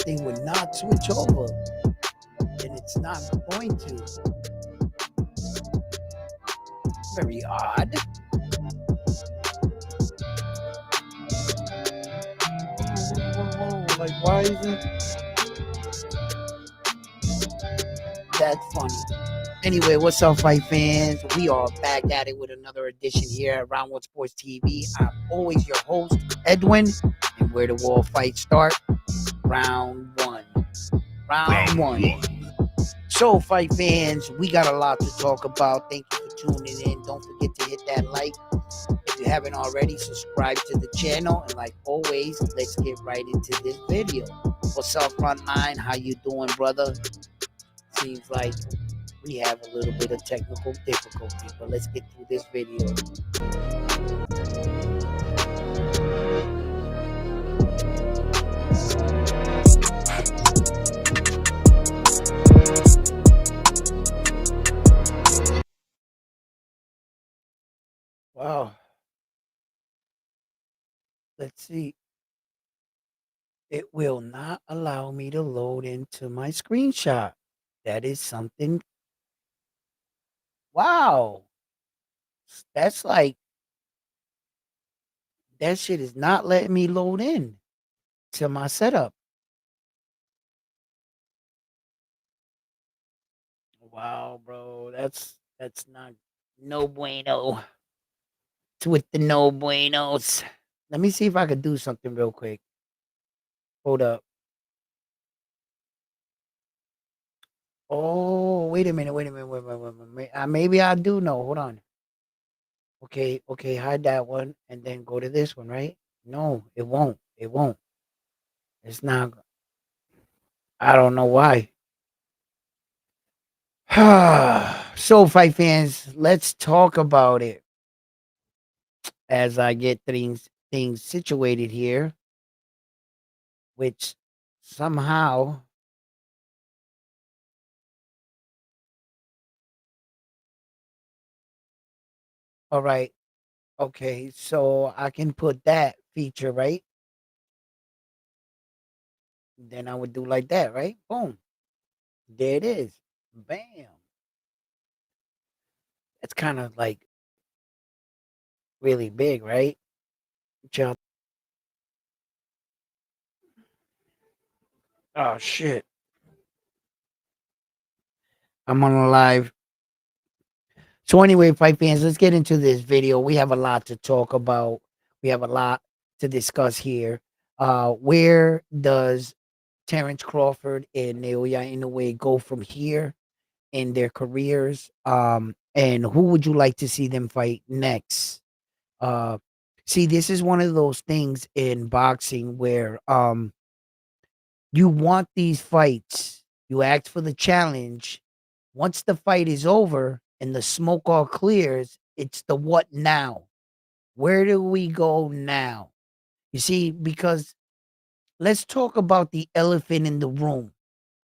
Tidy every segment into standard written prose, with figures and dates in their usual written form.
thing would not switch over, and it's not going to. Very odd. Whoa, like, why isn't that funny? Anyway, what's up, fight fans? We are back at it with another edition here at Round One Sports TV. I'm always your host, Edwin, and where the war fights start, round one. Round one. So, fight fans, we got a lot to talk about. Thank you for tuning in. Don't forget to hit that like. If you haven't already, subscribe to the channel. And like always, let's get right into this video. What's up, Frontline? How you doing, brother? Seems like we have a little bit of technical difficulty, but let's get through this video. Wow. Let's see. It will not allow me to load into my screenshot. That is something. Wow. That's like, that shit is not letting me load in to my setup. Wow, bro. That's not no bueno. It's with the no buenos. Let me see if I could do something real quick. Hold up. Oh, wait a minute, wait. Maybe I do know. Hold on. Okay, hide that one and then go to this one, right? No, it won't. It won't. It's not. I don't know why. So, fight fans, let's talk about it as I get things situated here, which somehow. All right. Okay, so I can put that feature, right? Then I would do like that, right? Boom. There it is. Bam. That's kind of like really big, right? Jump. Oh shit. I'm on a live. So anyway, fight fans, let's get into this video. We have a lot to talk about. We have a lot to discuss here. Where does Terrence Crawford and Naoya Inoue go from here in their careers? And who would you like to see them fight next? Uh, See, this is one of those things in boxing where you want these fights. You ask for the challenge. Once the fight is over and the smoke all clears, it's the what now? Where do we go now? You see, because let's talk about the elephant in the room.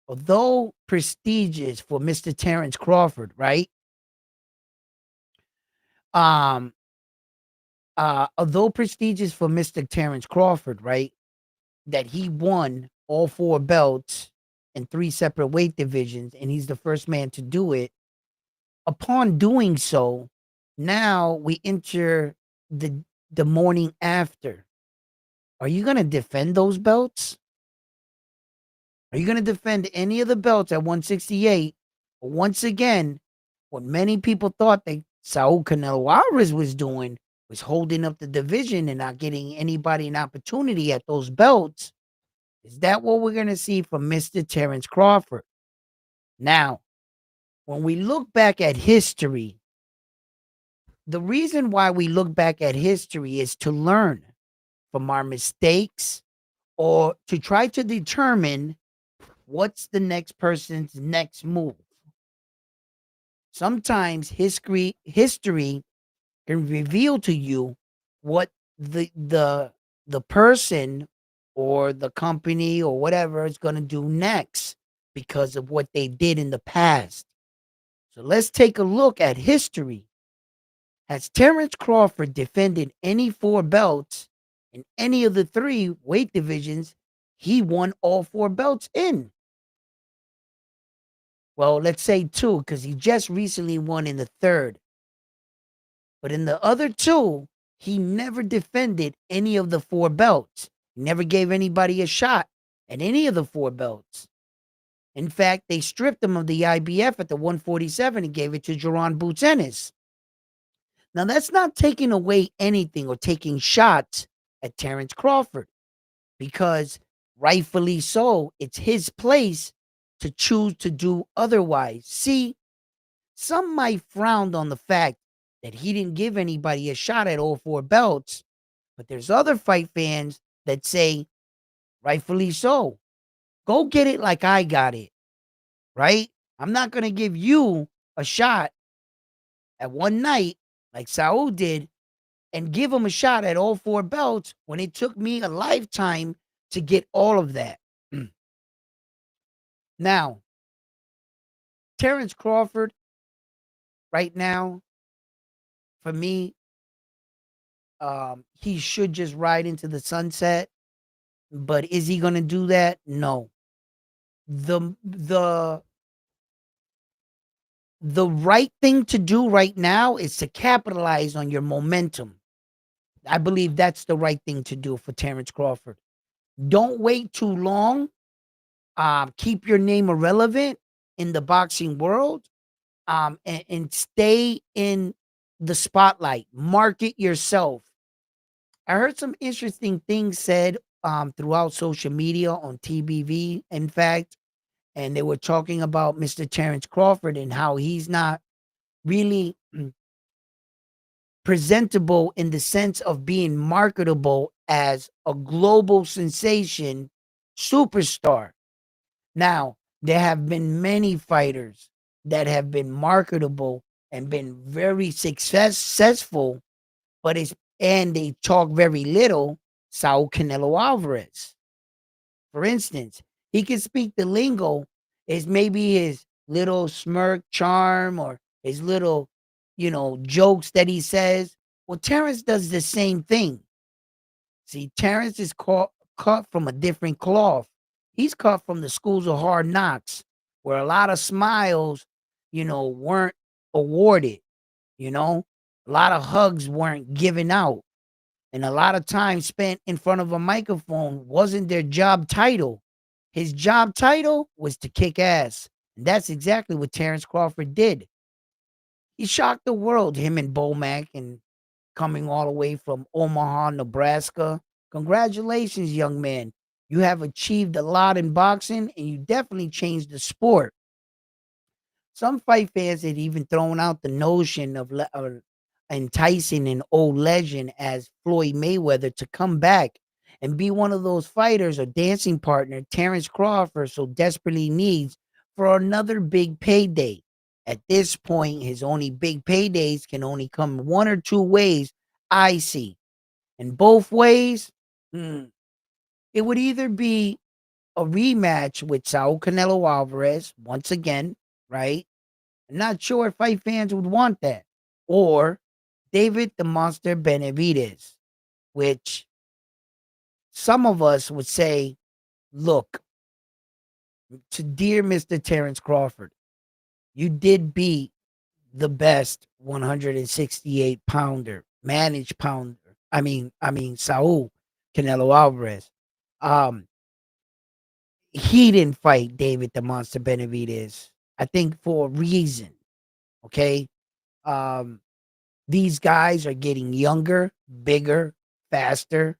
Although prestigious for Mr. Terrence Crawford, right? Um, although prestigious for Mr. Terrence Crawford, right? That he won all four belts in three separate weight divisions, and he's the first man to do it. Upon doing so, now we enter the morning after. Are you going to defend those belts? Are you going to defend any of the belts at 168? Once again, what many people thought that Saul Canelo Alvarez was doing was holding up the division and not getting anybody an opportunity at those belts. Is that what we're going to see from Mr. Terrence Crawford? Now, when we look back at history, the reason why we look back at history is to learn from our mistakes or to try to determine what's the next person's next move. Sometimes history can reveal to you what the person or the company or whatever is going to do next because of what they did in the past. So let's take a look at history. Has Terrence Crawford defended any four belts in any of the three weight divisions he won all 4 belts in. Well, let's say 2 because he just recently won in the third. But in the other 2, he never defended any of the 4 belts. He never gave anybody a shot at any of the 4 belts. In fact, they stripped him of the IBF at the 147 and gave it to Jaron Boots Ennis. Now, that's not taking away anything or taking shots at Terrence Crawford because rightfully so, it's his place to choose to do otherwise. See, some might frown on the fact that he didn't give anybody a shot at all 4 belts, but there's other fight fans that say, rightfully so, go get it like I got it, right? I'm not going to give you a shot at one night like Saul did and give him a shot at all 4 belts when it took me a lifetime to get all of that. Now, Terrence Crawford, right now, for me, he should just ride into the sunset. But is he gonna do that? No. The the right thing to do right now is to capitalize on your momentum. I believe that's the right thing to do for Terrence Crawford. Don't wait too long. Keep your name irrelevant in the boxing world. And stay in the spotlight. Market yourself. I heard some interesting things said throughout social media on TBV, in fact, and they were talking about Mr. Terrence Crawford and how he's not really presentable in the sense of being marketable as a global sensation superstar. Now, there have been many fighters that have been marketable and been very successful, but they talk very little. Saul Canelo Alvarez, for instance, he can speak the lingo. Is maybe his little smirk charm or his little, jokes that he says. Well, Terrence does the same thing. See, Terrence is cut from a different cloth. He's cut from the schools of hard knocks, where a lot of smiles, weren't awarded. A lot of hugs weren't given out. And a lot of time spent in front of a microphone wasn't their job title. His job title was to kick ass. And that's exactly what Terrence Crawford did. He shocked the world, him and Bomac, and coming all the way from Omaha, Nebraska. Congratulations, young man. You have achieved a lot in boxing and you definitely changed the sport. Some fight fans had even thrown out the notion of enticing an old legend as Floyd Mayweather to come back and be one of those fighters or dancing partner Terrence Crawford so desperately needs for another big payday. At this point, his only big paydays can only come one or two ways, I see. And both ways, it would either be a rematch with Saul Canelo Alvarez once again, right? I'm not sure if fight fans would want that. Or David the Monster Benavidez, which some of us would say, look, to dear Mr. Terrence Crawford, you did beat the best 168 pounder, managed pounder. Saul Canelo Alvarez. He didn't fight David the Monster Benavidez. I think for a reason. Okay. These guys are getting younger, bigger, faster.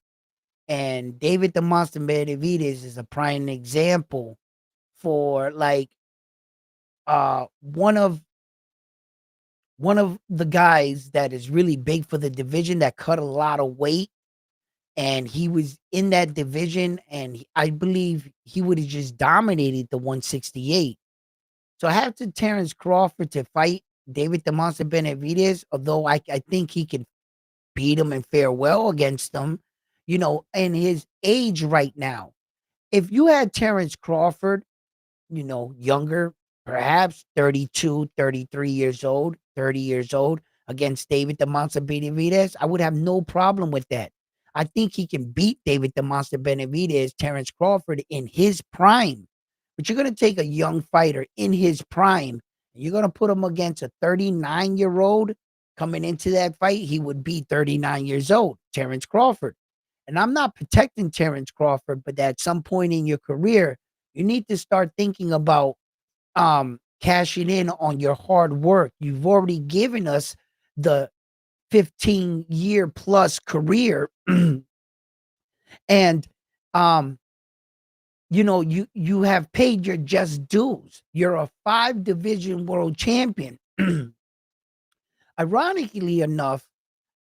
And David the Monster Benavidez is a prime example for like one of the guys that is really big for the division that cut a lot of weight, and he was in that division, and I believe he would have just dominated the 168. So I have to Terrence Crawford to fight David the Monster Benavidez, although I think he can beat him and fare well against him, in his age right now. If you had Terrence Crawford, younger, perhaps 32, 33 years old, 30 years old against David the Monster Benavidez, I would have no problem with that. I think he can beat David the Monster Benavidez, Terrence Crawford in his prime. But you're gonna take a young fighter in his prime, and you're gonna put him against a 39-year-old coming into that fight. He would be 39 years old, Terrence Crawford. And I'm not protecting Terrence Crawford, but at some point in your career, you need to start thinking about cashing in on your hard work. You've already given us the 15-year plus career and um you have paid your just dues. You're a 5 division world champion. Ironically enough,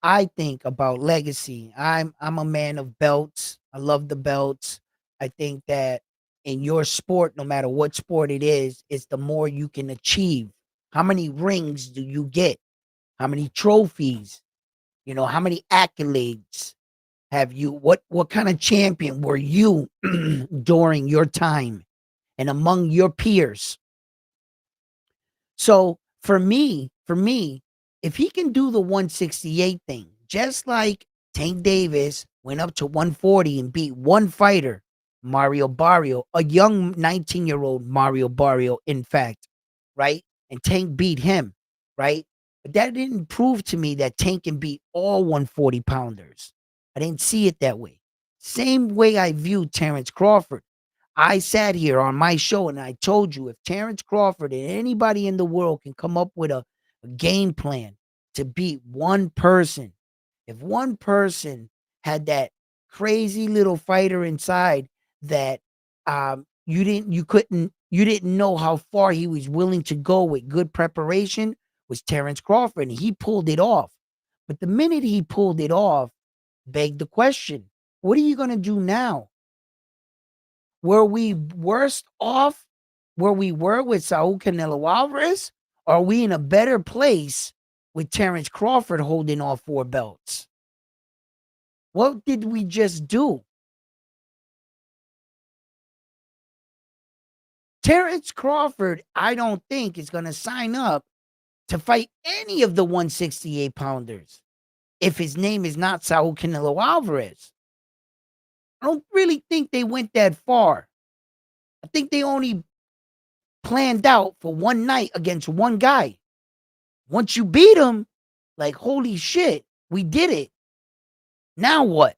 I think about legacy. I'm a man of belts. I love the belts. I think that in your sport, no matter what sport it is, it's the more you can achieve. How many rings do you get? How many trophies? How many accolades have you? What kind of champion were you during your time and among your peers? So for me, if he can do the 168 thing, just like Tank Davis went up to 140 and beat one fighter, Mario Barrio, a young 19-year-old Mario Barrio, in fact, right? And Tank beat him, right? But that didn't prove to me that Tank can beat all 140 pounders. I didn't see it that way. Same way I viewed Terrence Crawford. I sat here on my show and I told you if Terrence Crawford and anybody in the world can come up with a game plan to beat one person, if one person had that crazy little fighter inside that you didn't know how far he was willing to go with good preparation, was Terrence Crawford, and he pulled it off. But the minute he pulled it off, begged the question, what are you going to do now? Were we worse off where we were with Saul Canelo Alvarez? Or are we in a better place with Terrence Crawford holding all 4 belts? What did we just do? Terrence Crawford, I don't think, is going to sign up to fight any of the 168 pounders if his name is not Saul Canelo Alvarez. I don't really think they went that far. I think they only planned out for one night against one guy. Once you beat him, like, holy shit, we did it. Now what?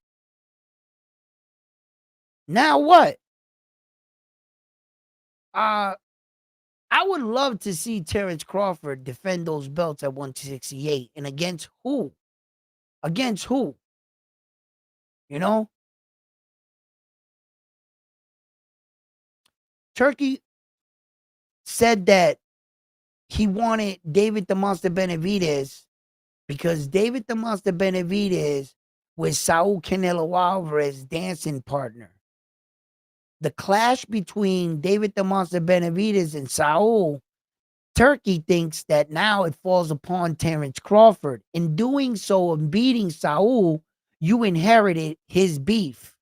Now what? Uh, I would love to see Terrence Crawford defend those belts at 168. And against who? Against who? You know? Turkey said that he wanted David the Monster Benavidez because David the Monster Benavidez was Saul Canelo Alvarez's dancing partner. The clash between David the Monster Benavidez and Saul, Turkey thinks that now it falls upon Terrence Crawford. In doing so and beating Saul, you inherited his beef.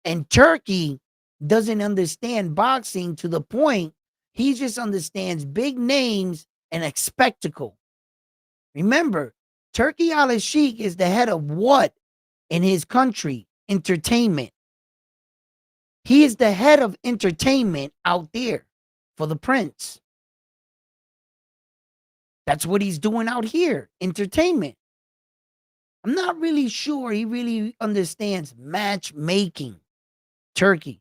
And Turkey doesn't understand boxing to the point he just understands big names and a spectacle. Remember, Turkey Al-Sheikh is the head of what in his country? Entertainment. He is the head of entertainment out there for the prince. That's what he's doing out here, entertainment. I'm not really sure he really understands matchmaking, Turkey.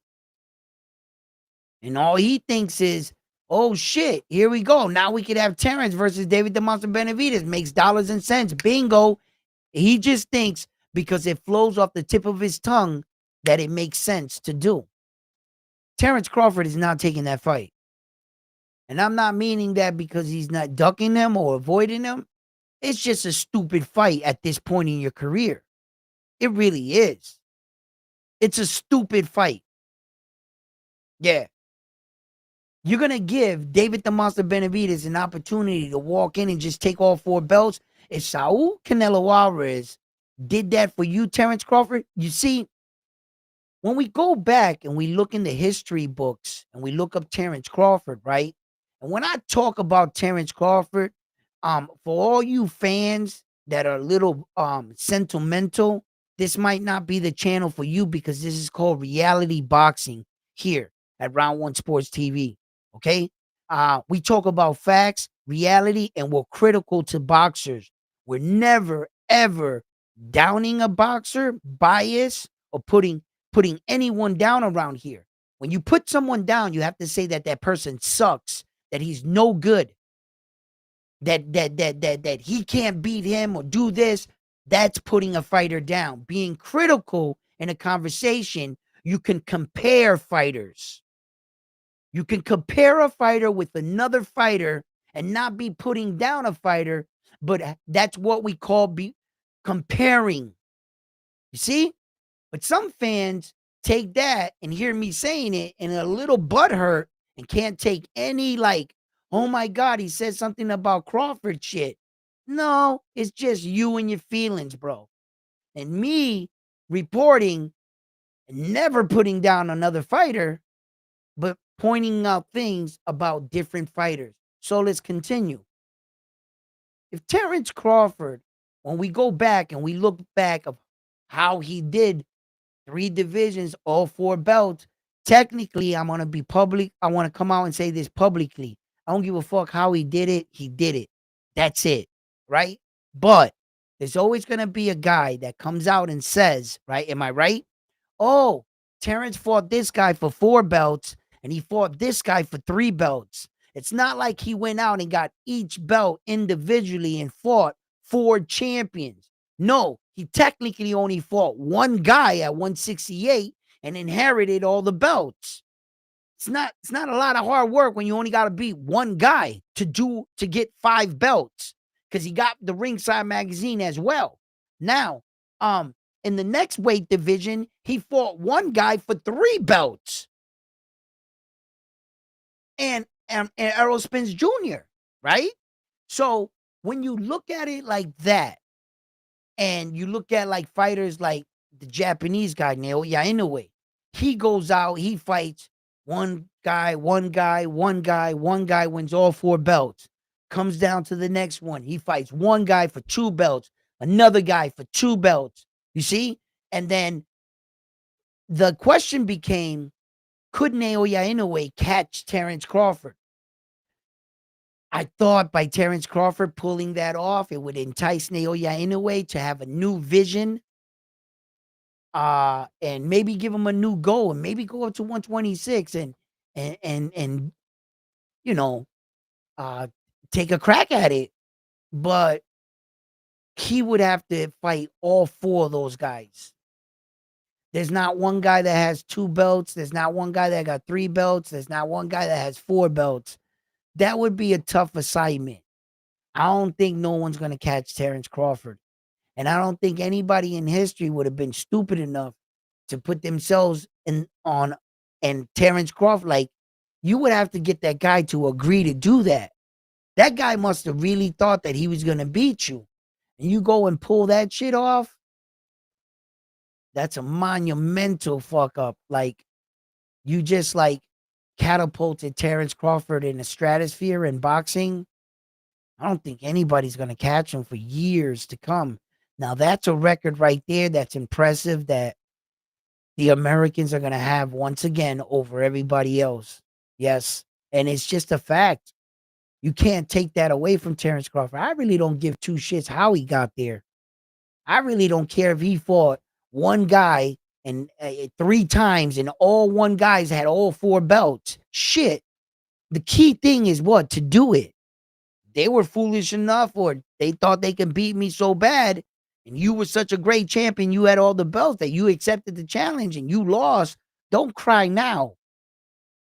And all he thinks is, oh shit, here we go. Now we could have Terrence versus David the Monster Benavidez. Makes dollars and cents. Bingo. He just thinks because it flows off the tip of his tongue that it makes sense to do. Terrence Crawford is not taking that fight. And I'm not meaning that because he's not ducking them or avoiding them. It's just a stupid fight at this point in your career. It really is. It's a stupid fight. Yeah. You're going to give David the Monster Benavidez an opportunity to walk in and just take all 4 belts. If Saul Canelo Alvarez did that for you, Terrence Crawford, you see, when we go back and we look in the history books and we look up Terrence Crawford, right? And when I talk about Terrence Crawford, for all you fans that are a little sentimental, this might not be the channel for you because this is called reality boxing here at Round One Sports TV. Okay. We talk about facts, reality, and we're critical to boxers. We're never, ever downing a boxer, bias, or putting anyone down around here. When you put someone down, you have to say that that person sucks, that he's no good, that he can't beat him or do this. That's putting a fighter down. Being critical in a conversation, you can compare fighters. You can compare a fighter with another fighter and not be putting down a fighter, but that's what we call be comparing. You see? But some fans take that and hear me saying it and a little butthurt and can't take any, like, oh my God, he said something about Crawford shit. No, it's just you and your feelings, bro. And me reporting and never putting down another fighter, but pointing out things about different fighters. So let's continue. If Terrence Crawford, when we go back and we look back of how he did 3 divisions, all 4 belts. Technically, I'm gonna be public. I want to come out and say this publicly. I don't give a fuck how he did it. He did it. That's it. Right? But there's always gonna be a guy that comes out and says, right? Am I right? Oh, Terrence fought this guy for 4 belts and he fought this guy for 3 belts. It's not like he went out and got each belt individually and fought 4 champions. No, he technically only fought one guy at 168 and inherited all the belts. It's not a lot of hard work when you only got to beat one guy to get 5 belts because he got the Ringside Magazine as well. Now, in the next weight division, he fought one guy for 3 belts and Errol Spence Jr., right? So when you look at it like that, and you look at like fighters like the Japanese guy, Naoya Inoue, he goes out, he fights one guy, one guy, one guy, one guy wins all 4 belts. Comes down to the next one. He fights one guy for 2 belts, another guy for 2 belts. You see? And then the question became, could Naoya Inoue catch Terrence Crawford? I thought by Terrence Crawford pulling that off, it would entice Naoya Inoue to have a new vision, and maybe give him a new goal and maybe go up to 126 and you know, uh, take a crack at it. But he would have to fight all 4 of those guys. There's not one guy that has 2 belts. There's not one guy that got 3 belts. There's not one guy that has 4 belts. That would be a tough assignment. I don't think no one's going to catch Terrence Crawford. And I don't think anybody in history would have been stupid enough to put themselves in on and Terrence Crawford. Like, you would have to get that guy to agree to do that. That guy must have really thought that he was going to beat you. And you go and pull that shit off. That's a monumental fuck up. Like, you just like catapulted Terrence Crawford in the stratosphere in boxing. I don't think anybody's going to catch him for years to come. Now, that's a record right there that's impressive that the Americans are going to have once again over everybody else. Yes. And it's just a fact. You can't take that away from Terrence Crawford. I really don't give 2 shits how he got there. I really don't care if he fought one guy and 3 times and all one guys had all 4 belts. Shit. The key thing is what? To do it. They were foolish enough or they thought they could beat me so bad and you were such a great champion, you had all the belts that you accepted the challenge and you lost. Don't cry now.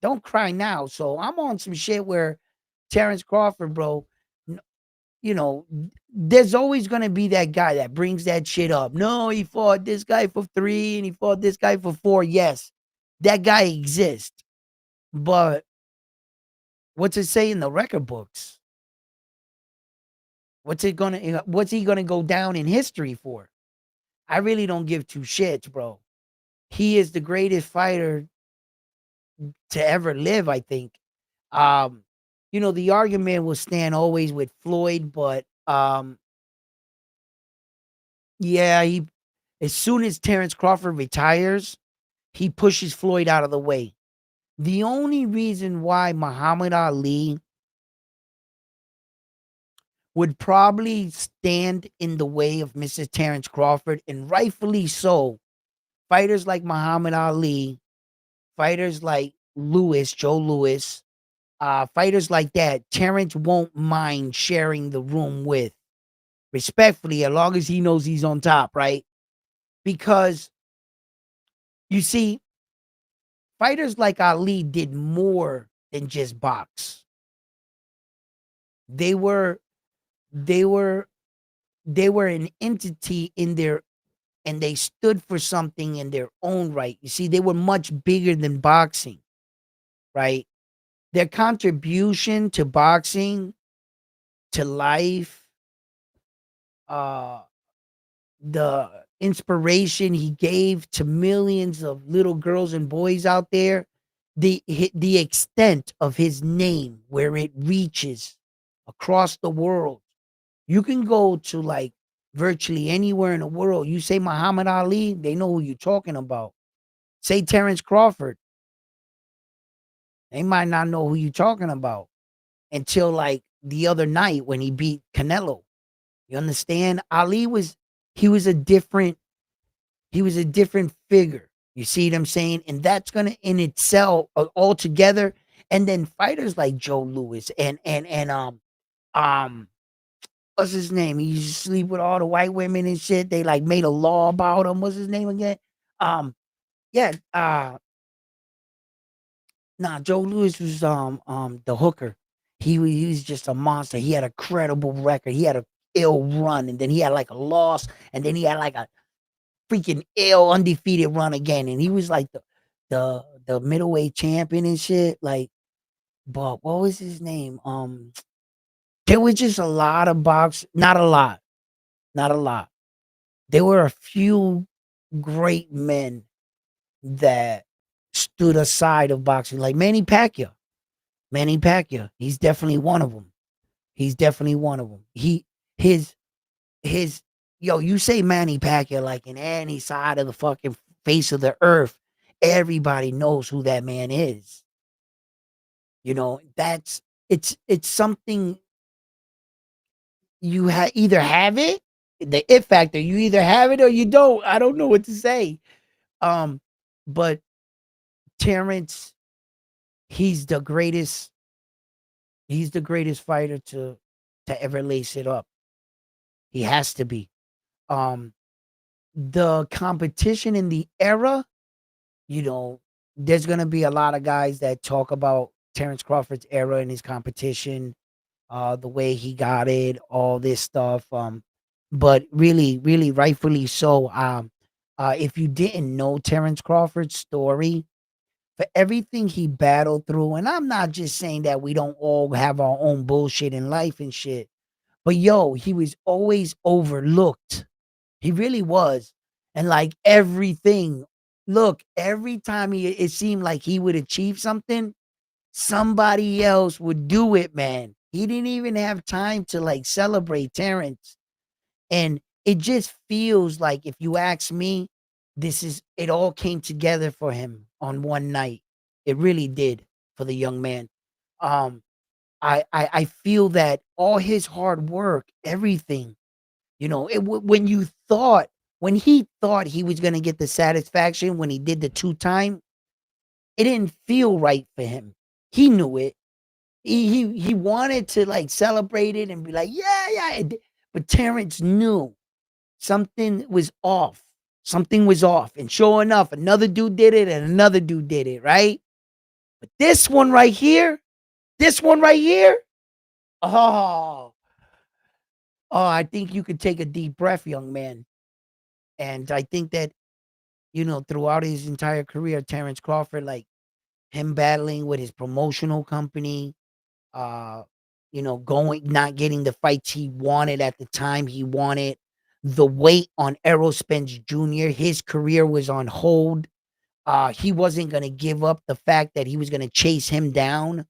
Don't cry now. So I'm on some shit where Terrence Crawford, bro, you know, there's always going to be that guy that brings that shit up. No, he fought this guy for 3 and he fought this guy for 4. Yes, that guy exists. But what's it say in the record books? What's he gonna go down in history for? I really don't give 2 shits, bro. He is the greatest fighter to ever live, I think. Um, the argument will stand always with Floyd, but yeah, As soon as Terrence Crawford retires, he pushes Floyd out of the way. The only reason why Muhammad Ali would probably stand in the way of Mrs. Terrence Crawford, and rightfully so. Fighters like Muhammad Ali, fighters like Joe Louis, fighters like that, Terrence won't mind sharing the room with, respectfully, as long as he knows he's on top, right? Because you see, fighters like Ali did more than just box. They were they were they were an entity in their and they stood for something in their own right. You see, they were much bigger than boxing, right? Their contribution to boxing, to life, uh, the inspiration he gave to millions of little girls and boys out there, the extent of his name, where it reaches across the world. You can go to like virtually anywhere in the world. You say Muhammad Ali, they know who you're talking about. Say Terrence Crawford, they might not know who you're talking about until like the other night when he beat Canelo. You understand? Ali was he was a different he was a different figure. You see what I'm saying? And that's gonna in itself altogether. And then fighters like Joe Louis and um what's his name? He used to sleep with all the white women and shit. They like made a law about him. What's his name again? Um yeah, nah, Joe Louis was the hooker. He was just a monster. He had a credible record. He had a ill run, and then he had like a loss, and then he had like a freaking ill undefeated run again. And he was like the middleweight champion and shit. Like, but what was his name? There was just a lot of not a lot, not a lot. There were a few great men that stood aside of boxing, like Manny Pacquiao. Manny Pacquiao, he's definitely one of them. He's definitely one of them. His his yo, you say Manny Pacquiao like in any side of the fucking face of the earth, everybody knows who that man is. You know, it's something either have it, the it factor, you either have it or you don't. I don't know what to say. Um, but Terrence, he's the greatest, he's the greatest fighter to ever lace it up. He has to be. Um, the competition in the era, you know, there's gonna be a lot of guys that talk about Terrence Crawford's era and his competition, the way he got it, all this stuff. But really, really, rightfully so. If you didn't know Terrence Crawford's story, for everything he battled through, and I'm not just saying that we don't all have our own bullshit in life and shit, but yo, he was always overlooked. He really was. And like everything, look, every time it seemed like he would achieve something, somebody else would do it, man. He didn't even have time to like celebrate Terrence. And it just feels like, if you ask me, it all came together for him on one night. It really did for the young man. Um, I feel that all his hard work, everything, you know, when he thought he was gonna get the satisfaction when he did the 2 time, it didn't feel right for him. He knew it. He wanted to, like, celebrate it and be like, "Yeah, yeah," but Terrence knew something was off. Something was off, and sure enough, another dude did it and another dude did it, right? But this one right here, oh, oh, I think you could take a deep breath, young man. And I think that, you know, throughout his entire career, Terrence Crawford, like him battling with his promotional company, uh, you know, not getting the fights he wanted at the time he wanted, the weight on Errol Spence Jr., his career was on hold. He wasn't gonna give up the fact that he was gonna chase him down.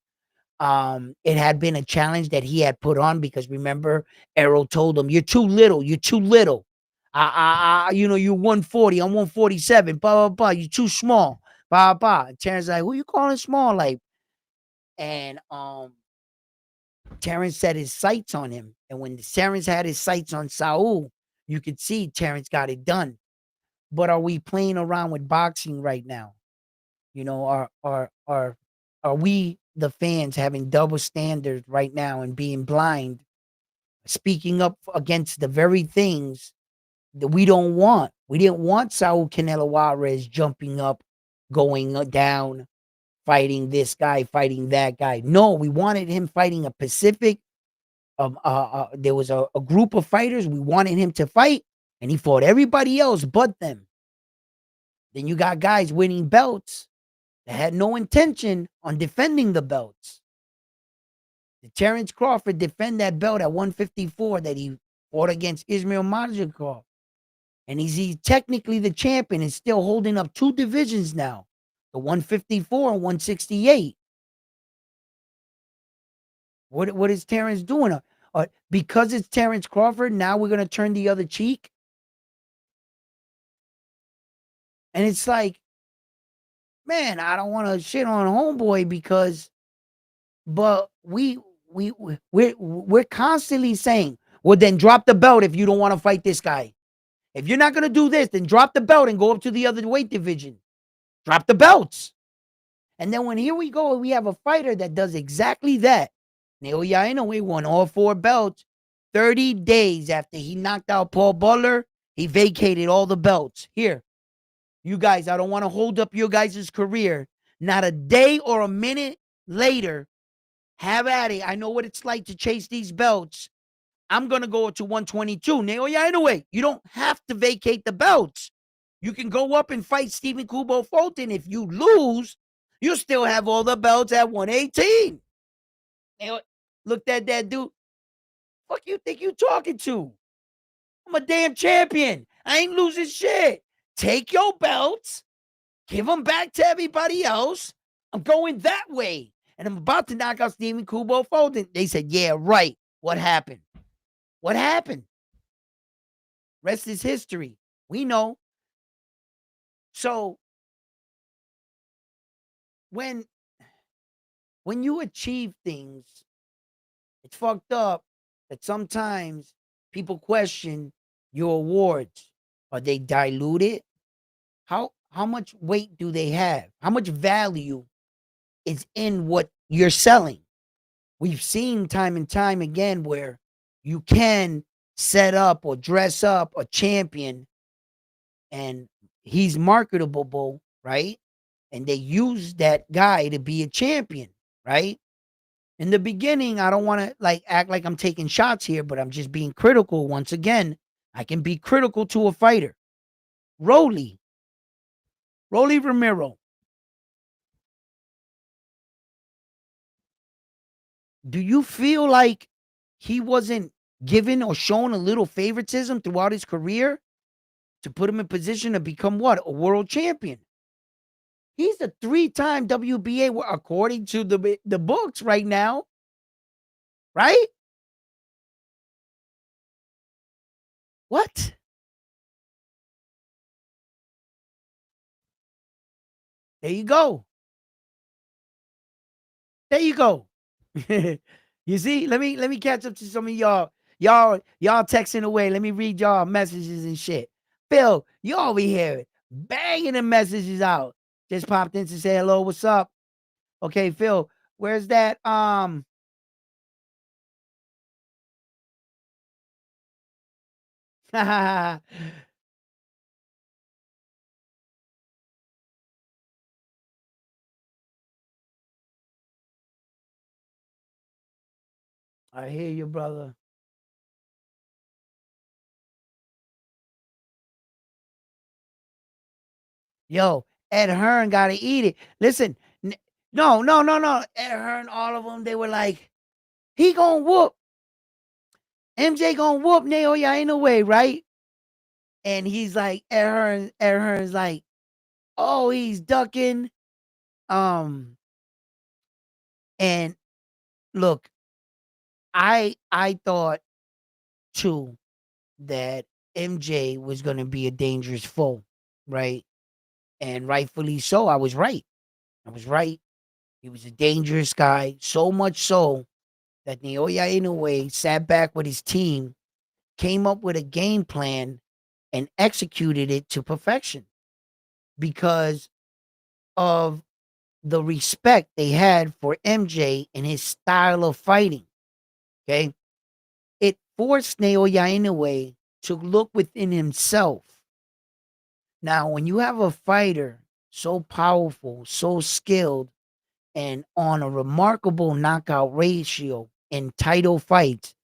It had been a challenge that he had put on because remember, Errol told him, "You're too little, you're too little." You 140, I'm 147, blah, blah, blah. You too small, blah, blah. And Terrence like, who you calling small? Like, and Terrence set his sights on him. And when Terrence had his sights on Saul, you could see Terrence got it done. But are we playing around with boxing right now? Are we the fans having double standards right now and being blind, speaking up against the very things that we don't want? We didn't want Saul Canelo Juarez jumping up, going down, fighting this guy, fighting that guy. No, we wanted him fighting a Pacific. There was a group of fighters we wanted him to fight, and he fought everybody else but them. Then you got guys winning belts that had no intention on defending the belts. Did Terrence Crawford defend that belt at 154 that he fought against Ismail Makhachev? And he's technically the champion and still holding up two divisions now, the 154 and 168. What is Terrence doing? Because it's Terrence Crawford, now we're going to turn the other cheek? And it's like, man, I don't want to shit on homeboy but we're constantly saying, well, then drop the belt if you don't want to fight this guy. If you're not going to do this, then drop the belt and go up to the other weight division. Drop the belts. And then when here we go, we have a fighter that does exactly that. Naoya Inoue won all four belts 30 days after he knocked out Paul Butler. He vacated all the belts. Here, you guys, I don't want to hold up your guys' career. Not a day or a minute later, have at it. I know what it's like to chase these belts. I'm going to go to 122. Naoya Inoue, you don't have to vacate the belts. You can go up and fight Stephen Kubo Fulton. If you lose, you still have all the belts at 118. Looked at that dude. Fuck you think you talking to? I'm a damn champion. I ain't losing shit. Take your belts, give them back to everybody else. I'm going that way. And I'm about to knock out Stephen Kubo Fulton. They said, yeah, right. What happened? What happened? Rest is history. We know. So when you achieve things, it's fucked up that sometimes people question your awards. Are they diluted? How much weight do they have? How much value is in what you're selling? We've seen time and time again where you can set up or dress up a champion and he's marketable, right? And they use that guy to be a champion, right? In the beginning, I don't want to like act like I'm taking shots here, but I'm just being critical once again. I can be critical to a fighter. Rolly Romero. Do you feel like he wasn't given or shown a little favoritism throughout his career to put him in position to become what? A world champion. He's a three-time WBA, according to the books right now, right? What? There you go. There you go. You see, let me catch up to some of y'all. Y'all texting away. Let me read y'all messages and shit. Phil, you over here banging the messages out. Just popped in to say hello. What's up? Okay, Phil, where's that? I hear you, brother. Yo, Ed Hearn gotta eat it. Listen, no, no, no, no. Ed Hearn, all of them, they were like, he gonna whoop. MJ gonna whoop Naoya ain't no way, right? And he's like, Ed Hearn's like, oh, he's ducking. Um, and look, I thought too that MJ was going to be a dangerous foe, right? And rightfully so. I was right. I was right. He was a dangerous guy, so much so that Naoya Inoue sat back with his team, came up with a game plan, and executed it to perfection because of the respect they had for MJ and his style of fighting. Okay. It forced Naoya Inoue to look within himself. Now, when you have a fighter so powerful, so skilled, and on a remarkable knockout ratio in title fights,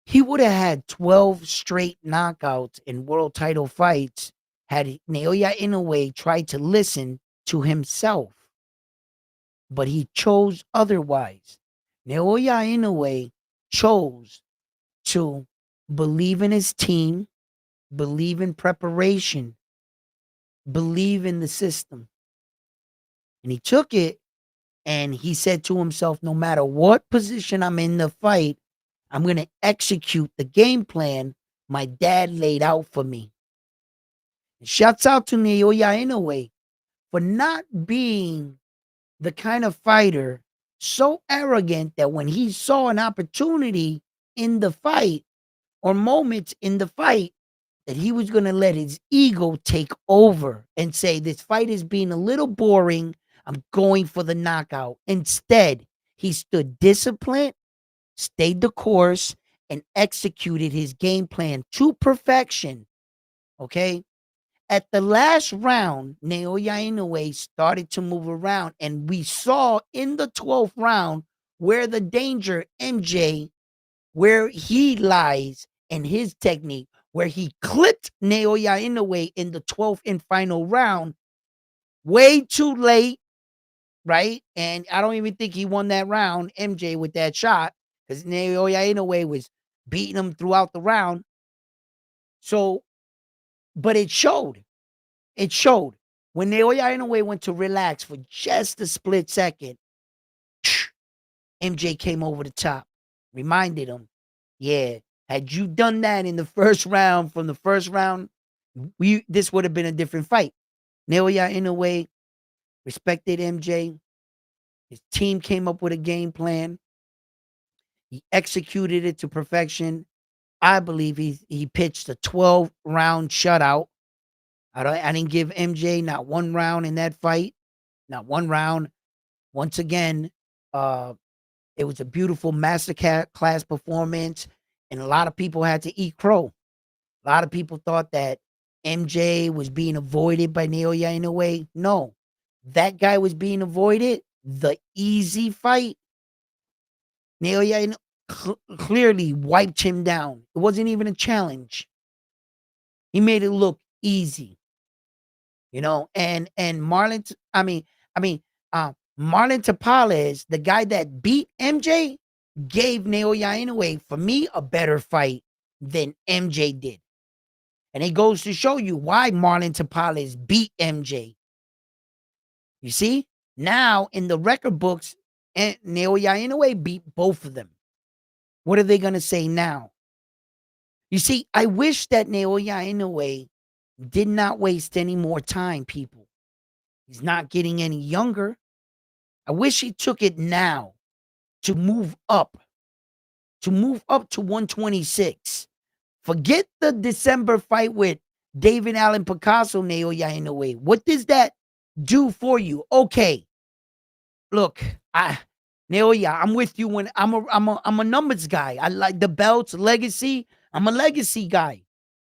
he would have had 12 straight knockouts in world title fights had Naoya Inoue tried to listen to himself. But he chose otherwise. Naoya Inoue chose to believe in his team, believe in preparation, believe in the system. And he took it and he said to himself, no matter what position I'm in the fight, I'm going to execute the game plan my dad laid out for me. And shouts out to Naoya Inoue for not being the kind of fighter so arrogant that when he saw an opportunity in the fight or moments in the fight, that he was going to let his ego take over and say, this fight is being a little boring. I'm going for the knockout. Instead, he stood disciplined, stayed the course, and executed his game plan to perfection. Okay. At the last round, Naoya Inoue started to move around, and we saw in the 12th round where the danger, MJ, where he lies in his technique, where he clipped Naoya Inoue in the 12th and final round, way too late, right? And I don't even think he won that round, MJ, with that shot, because Naoya Inoue was beating him throughout the round. So, but it showed. It showed. When Naoya Inoue went to relax for just a split second, MJ came over the top, reminded him, yeah, had you done that in the first round, from the first round, this would have been a different fight. Naoya Inoue respected MJ. His team came up with a game plan. He executed it to perfection. I believe he pitched a 12-round shutout. I didn't give MJ not one round in that fight, not one round. Once again, it was a beautiful master class performance, and a lot of people had to eat crow. A lot of people thought that MJ was being avoided by Naoya Inoue. No, that guy was being avoided. The easy fight, Naoya clearly wiped him down. It wasn't even a challenge. He made it look easy, and Marlon Tapales, the guy that beat MJ, gave Naoya Inoue, for me, a better fight than MJ did. And it goes to show you why Marlon Tapales beat MJ. You see? Now, in the record books, Naoya Inoue beat both of them. What are they going to say now? You see, I wish that Naoya Inoue did not waste any more time, people. He's not getting any younger. I wish he took it now to move up to 126. Forget the December fight with David Allen Picasso, Naoya Inoue. What does that do for you? Okay, look, Naoya, I'm with you when I'm a numbers guy. I like the belts, legacy. I'm a legacy guy.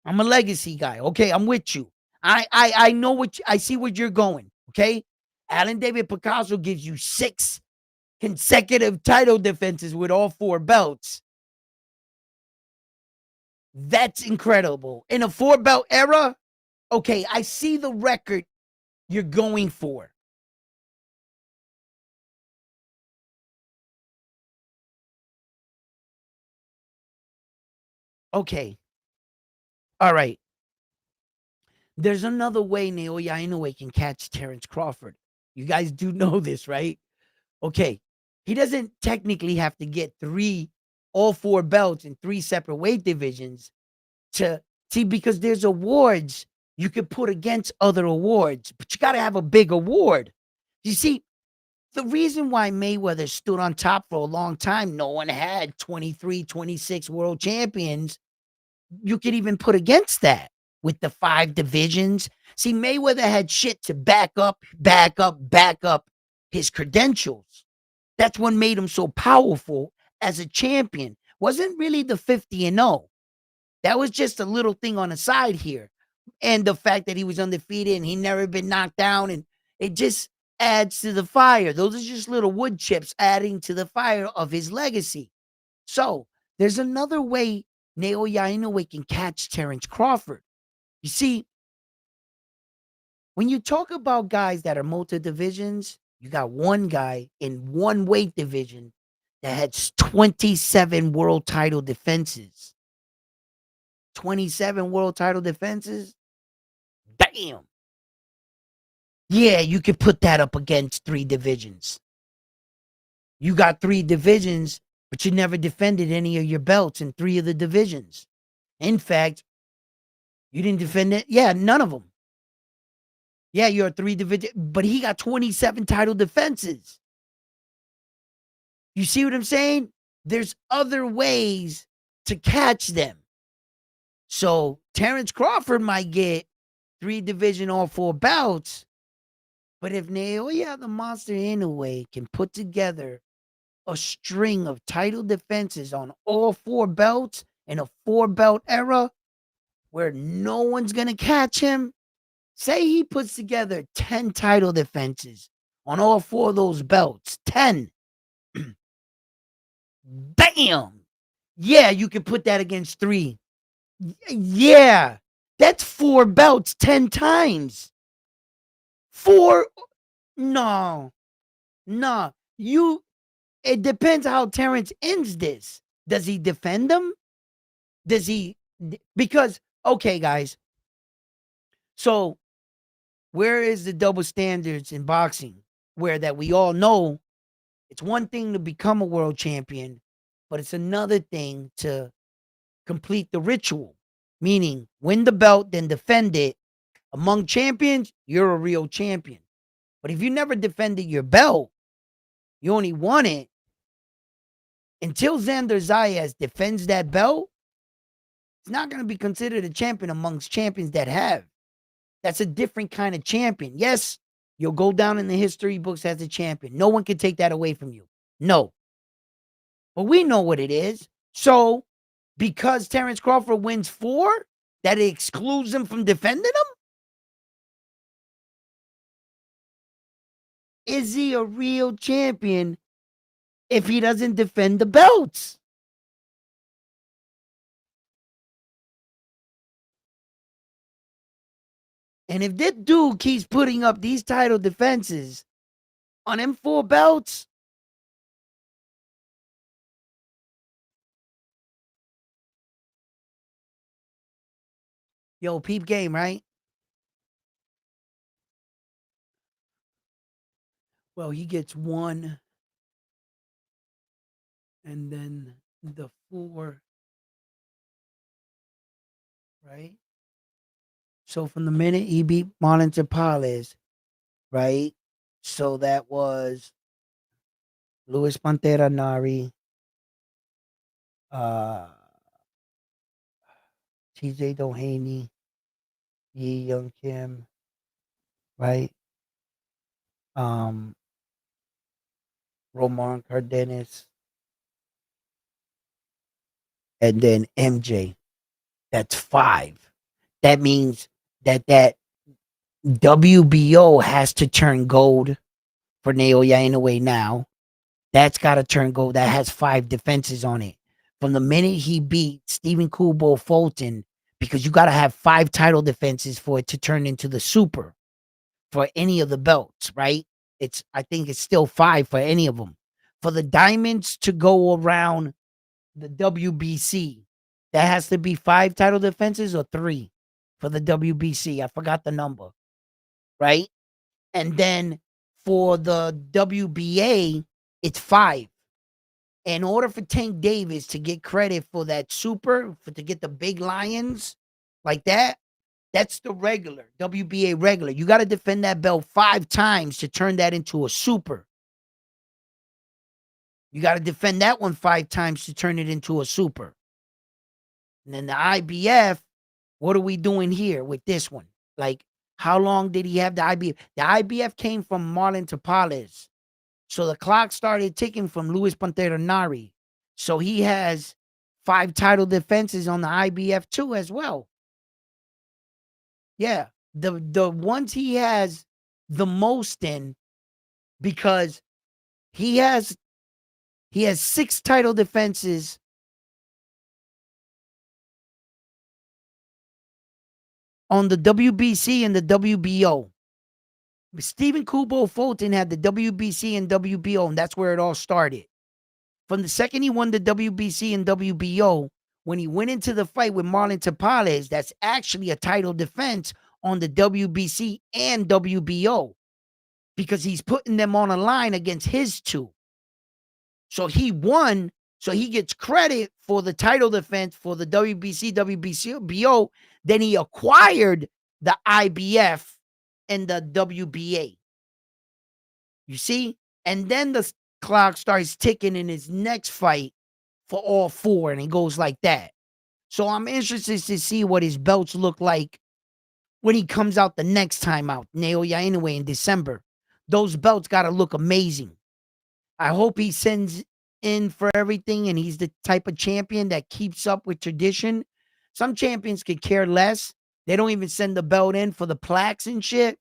Okay, I'm with you. I know I see where you're going. Okay, Alan David Picasso gives you 6 consecutive title defenses with all 4 belts. That's incredible. In a 4-belt era, okay, I see the record you're going for. Okay. All right. There's another way Naoya Inoue can catch Terence Crawford. You guys do know this, right? Okay. He doesn't technically have to get all 4 belts in 3 separate weight divisions to See, because there's awards you could put against other awards, but you got to have a big award. You see, the reason why Mayweather stood on top for a long time, no one had 23, 26 world champions. You could even put against that with the 5 divisions. See, Mayweather had shit to back up his credentials. That's what made him so powerful as a champion. Wasn't really the 50-0. That was just a little thing on the side here. And the fact that he was undefeated and he never been knocked down, and it just adds to the fire. Those are just little wood chips adding to the fire of his legacy. So there's another way Naoya Inoue can catch Terence Crawford. You see, when you talk about guys that are multi divisions, you got one guy in one weight division that had 27 world title defenses. 27 world title defenses? Damn. Yeah, you could put that up against 3 divisions. You got 3 divisions, but you never defended any of your belts in 3 of the divisions. In fact, you didn't defend it. Yeah, none of them. Yeah, you're a 3 division, but he got 27 title defenses. You see what I'm saying? There's other ways to catch them. So Terence Crawford might get 3 division all 4 bouts, but if Naoya the Monster Inoue can put together a string of title defenses on all 4 belts in a 4-belt era where no one's going to catch him, say he puts together 10 title defenses on all 4 of those belts, 10. Bam! Yeah, you can put that against 3. Yeah, that's 4 belts 10 times. 4? No. It depends how Terence ends this. Does he defend them? Does he? Because, okay, guys. So, where is the double standards in boxing? Where that we all know it's one thing to become a world champion, but it's another thing to complete the ritual. Meaning, win the belt, then defend it. Among champions, you're a real champion. But if you never defended your belt, you only won it. Until Xander Zayas defends that belt, he's not going to be considered a champion amongst champions that have. That's a different kind of champion. Yes, you'll go down in the history books as a champion. No one can take that away from you. No. But we know what it is. So, because Terence Crawford wins 4, that it excludes him from defending them? Is he a real champion if he doesn't defend the belts? And if this dude keeps putting up these title defenses on them 4 belts, yo, peep game, right? Well, he gets 1, and then the 4, right? So from the minute he beat Monitor Palace, right? So that was Luis Pantera Nari, uh, TJ Doheny, Yi Young Kim, right? Um, Roman Cardenas, and then MJ. That's 5. That means that WBO has to turn gold for Naoya Inoue now. That's got to turn gold. That has 5 defenses on it. From the minute he beat Stephen Kubo Fulton, because you got to have 5 title defenses for it to turn into the super for any of the belts, right? I think it's still 5 for any of them. For the diamonds to go around the WBC, that has to be 5 title defenses or 3 for the WBC. I forgot the number, right? And then for the WBA, it's 5. In order for Tank Davis to get credit for that super, to get the big lions, like that. That's the regular, WBA regular. You got to defend that belt 5 times to turn that into a super. You got to defend that one 5 times to turn it into a super. And then the IBF, what are we doing here with this one? Like, how long did he have the IBF? The IBF came from Marlon Tapales. So the clock started ticking from Luis Pantera Nari. So he has 5 title defenses on the IBF too as well. Yeah. The ones he has the most in, because he has 6 title defenses on the WBC and the WBO. Stephen Kubo Fulton had the WBC and WBO, and that's where it all started. From the second he won the WBC and WBO, when he went into the fight with Marlon Tapales, that's actually a title defense on the WBC and WBO, because he's putting them on a line against his 2. So he won, so he gets credit for the title defense for the WBC, WBO. Then he acquired the IBF and the WBA. You see? And then the clock starts ticking in his next fight for all 4, and it goes like that. So I'm interested to see what his belts look like when he comes out the next time out, Naoya Inoue, in December. Those belts got to look amazing. I hope he sends in for everything, and he's the type of champion that keeps up with tradition. Some champions could care less. They don't even send the belt in for the plaques and shit.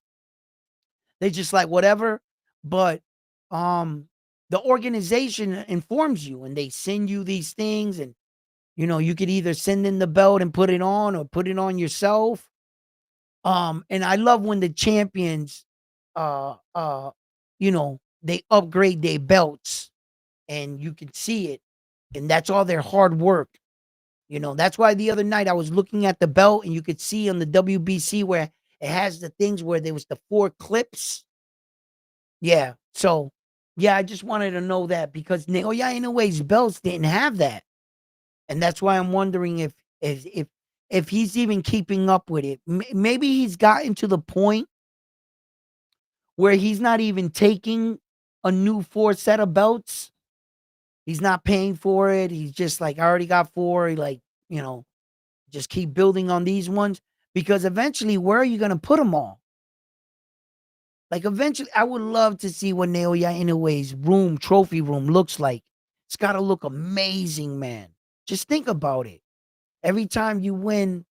They just like whatever. But the organization informs you, and they send you these things, and you could either send in the belt and put it on, or put it on yourself. And I love when the champions they upgrade their belts, and you can see it, and that's all their hard work. That's why the other night I was looking at the belt, and you could see on the WBC where it has the things where there was the 4 clips. Yeah. So, yeah, I just wanted to know that, because Naoya Inoue's belts didn't have that. And that's why I'm wondering if he's even keeping up with it. Maybe he's gotten to the point where he's not even taking a new 4 set of belts. He's not paying for it. He's just like, I already got 4. Just keep building on these ones, because eventually, where are you going to put them all? Like, eventually, I would love to see what Naoya Inoue's trophy room looks like. It's got to look amazing, man. Just think about it. Every time you win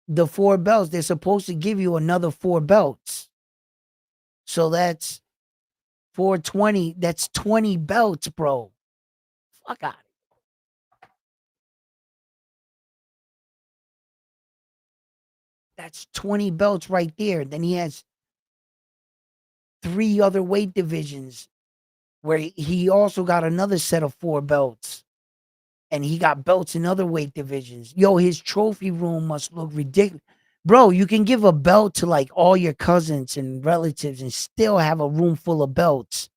the 4 belts, they're supposed to give you another 4 belts. So that's 420. That's 20 belts, bro. Fuck out. That's 20 belts right there. Then he has 3 other weight divisions where he also got another set of 4 belts. And he got belts in other weight divisions. Yo, his trophy room must look ridiculous. Bro, you can give a belt to like all your cousins and relatives and still have a room full of belts.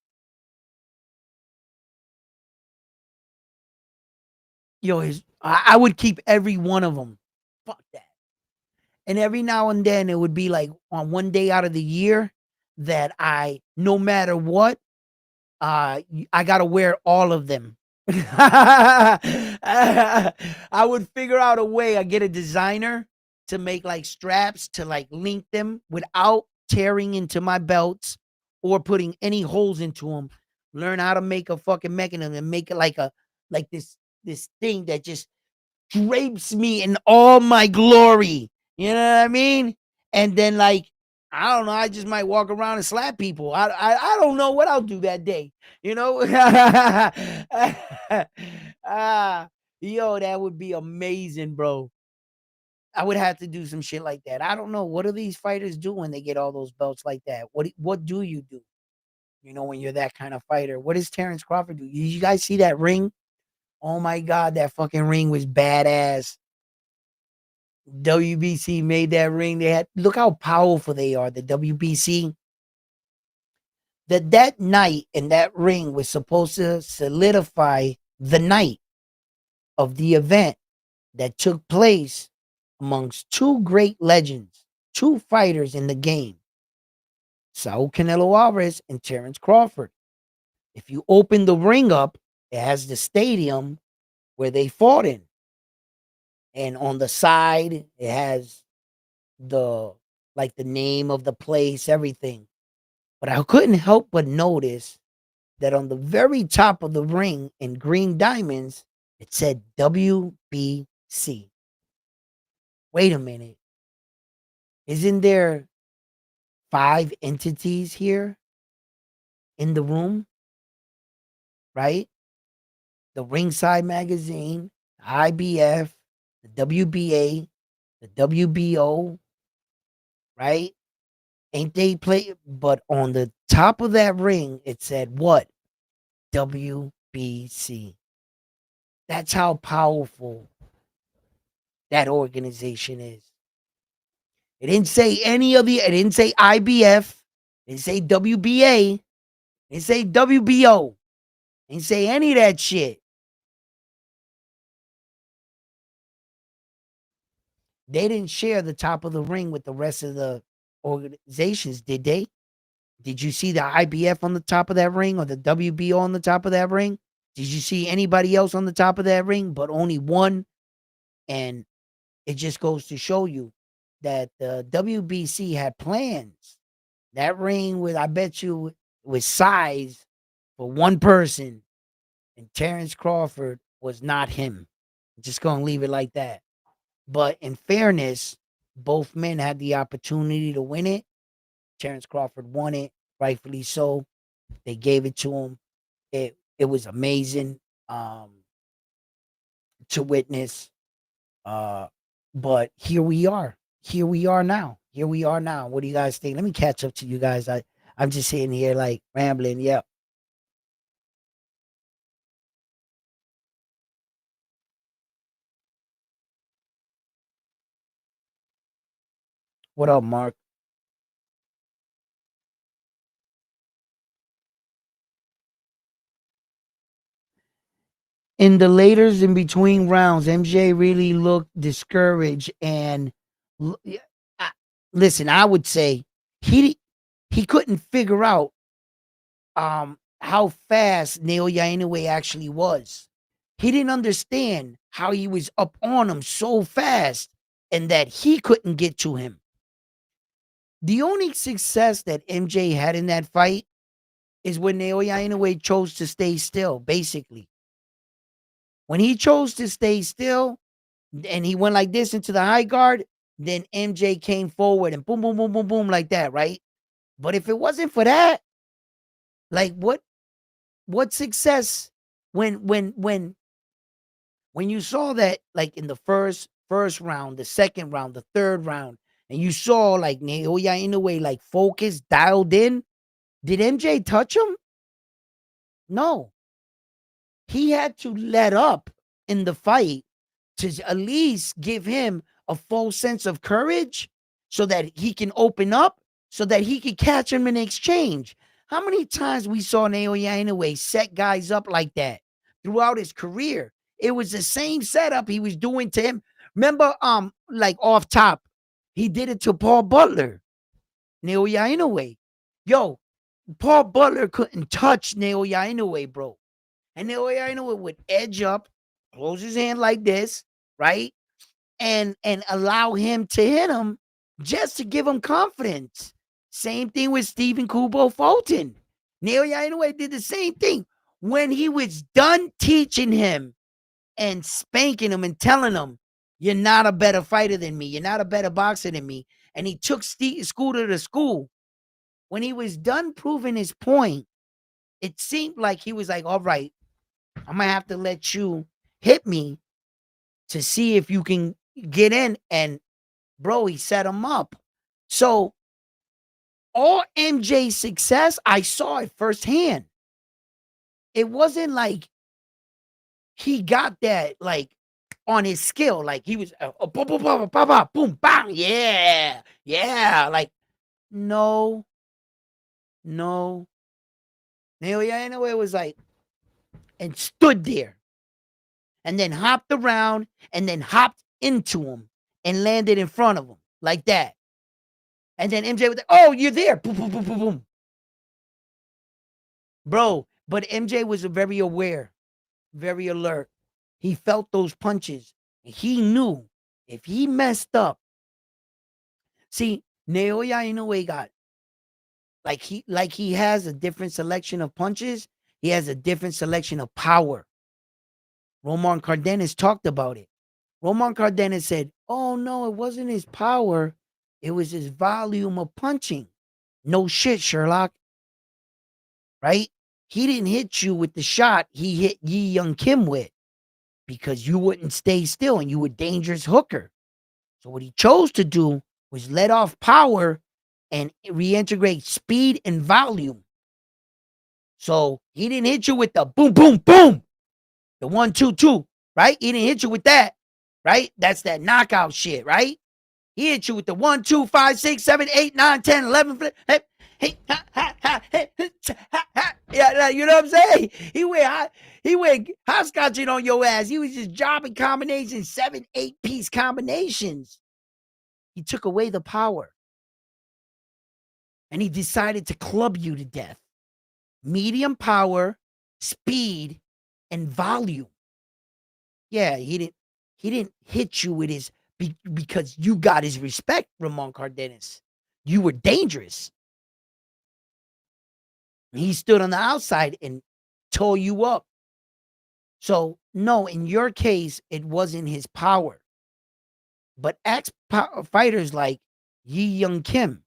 Yo, I would keep every one of them. Fuck that. And every now and then it would be like on one day out of the year that no matter what, I gotta wear all of them. I would figure out a way. I get a designer to make like straps to like link them without tearing into my belts or putting any holes into them. Learn how to make a fucking mechanism and make it like this thing that just drapes me in all my glory. You know what I mean? And then like, I don't know, I just might walk around and slap people. I don't know what I'll do that day. Yo, that would be amazing, bro. I would have to do some shit like that. I don't know. What do these fighters do when they get all those belts like that? What do you do? When you're that kind of fighter. What does Terrence Crawford do? You guys see that ring? Oh my God, that fucking ring was badass. WBC made that ring. Look how powerful they are. The WBC. That night and that ring was supposed to solidify the night of the event that took place amongst two great legends, two fighters in the game, Saul Canelo Alvarez and Terrence Crawford. If you open the ring up, it has the stadium where they fought in. And on the side, it has the like the name of the place, everything. But I couldn't help but notice that on the very top of the ring in green diamonds, it said WBC. Wait a minute. Isn't there five entities here in the room, right? The Ringside Magazine, the IBF, the WBA, the WBO, right? Ain't they play? But on the top of that ring, it said what? WBC. That's how powerful that organization is. It didn't say any of the, it didn't say IBF, it didn't say WBA, it didn't say WBO, it didn't say any of that shit. They didn't share the top of the ring with the rest of the organizations, did they? Did you see the IBF on the top of that ring or the WBO on the top of that ring? Did you see anybody else on the top of that ring but only one? And it just goes to show you that the WBC had plans. That ring with, I bet you, was size for one person, and Terrence Crawford was not him. I'm just gonna leave it like that. But in fairness, both men had the opportunity to win it. Terrence Crawford won it, rightfully so. They gave it to him. It was amazing to witness. Uh, but here we are. Here we are now. Here we are now. What do you guys think? Let me catch up to you guys. I'm just sitting here like rambling. Yep. What up, Mark? In the laters in between rounds, MJ really looked discouraged and yeah, listen, I would say he he couldn't figure out how fast Naoya Inoue actually was. He didn't understand how he was up on him so fast and that he couldn't get to him. The only success that MJ had in that fight is when Naoya Inoue chose to stay still, basically. When he chose to stay still and he went like this into the high guard, then MJ came forward and boom, boom, boom, boom, boom, like that, right? But if it wasn't for that, like what success when you saw that like in the first round, the second round, the third round, and you saw like Naoya Inoue like focused, dialed in, did MJ touch him? No. He had to let up in the fight to at least give him a full sense of courage so that he can open up, so that he could catch him in exchange. How many times we saw Naoya Inoue set guys up like that throughout his career? It was the same setup he was doing to him. Remember, like off top, he did it to Paul Butler, Naoya Inoue. Yo, Paul Butler couldn't touch Naoya Inoue, bro. And Naoya Inoue would edge up, close his hand like this, right? And allow him to hit him just to give him confidence. Same thing with Stephen Kubo Fulton. Naoya Inoue did the same thing. When he was done teaching him and spanking him and telling him, you're not a better fighter than me, you're not a better boxer than me, and he took Scooter to school, when he was done proving his point, it seemed like he was like, all right, I'm going to have to let you hit me to see if you can get in. And bro, he set him up. So all MJ's success, I saw it firsthand. It wasn't like he got that like on his skill, like he was boom, boom, boom, boom, boom, boom, bang, yeah, yeah. Like no, no. Naoya Inoue was like and stood there and then hopped around and then hopped into him and landed in front of him like that. And then MJ was like, oh, you're there. Boom, boom, boom, boom, boom. Bro, but MJ was very aware, very alert. He felt those punches. He knew if he messed up. See, Naoya Inoue got like he has a different selection of punches. He has a different selection of power. Roman Cardenas talked about it. Roman Cardenas said, oh no, it wasn't his power. It was his volume of punching. No shit, Sherlock. Right? He didn't hit you with the shot he hit Yi Young Kim with because you wouldn't stay still and you were a dangerous hooker. So what he chose to do was let off power and reintegrate speed and volume. So he didn't hit you with the boom, boom, boom, the 1-2-2, right? He didn't hit you with that, right? That's that knockout shit, right? He hit you with the 1, 2, 5, 6, 7, 8, 9, 10, 11. Hey, hey, ha, ha, ha, hey, ha, ha. Yeah, you know what I'm saying? He went hopscotching on your ass. He was just dropping combinations, 7, 8-piece combinations. He took away the power. And he decided to club you to death. Medium power, speed, and volume. Yeah, he didn't hit you with his because you got his respect, Ramon Cardenas. You were dangerous. He stood on the outside and tore you up. So, no, in your case, it wasn't his power. But fighters like Yi Young Kim,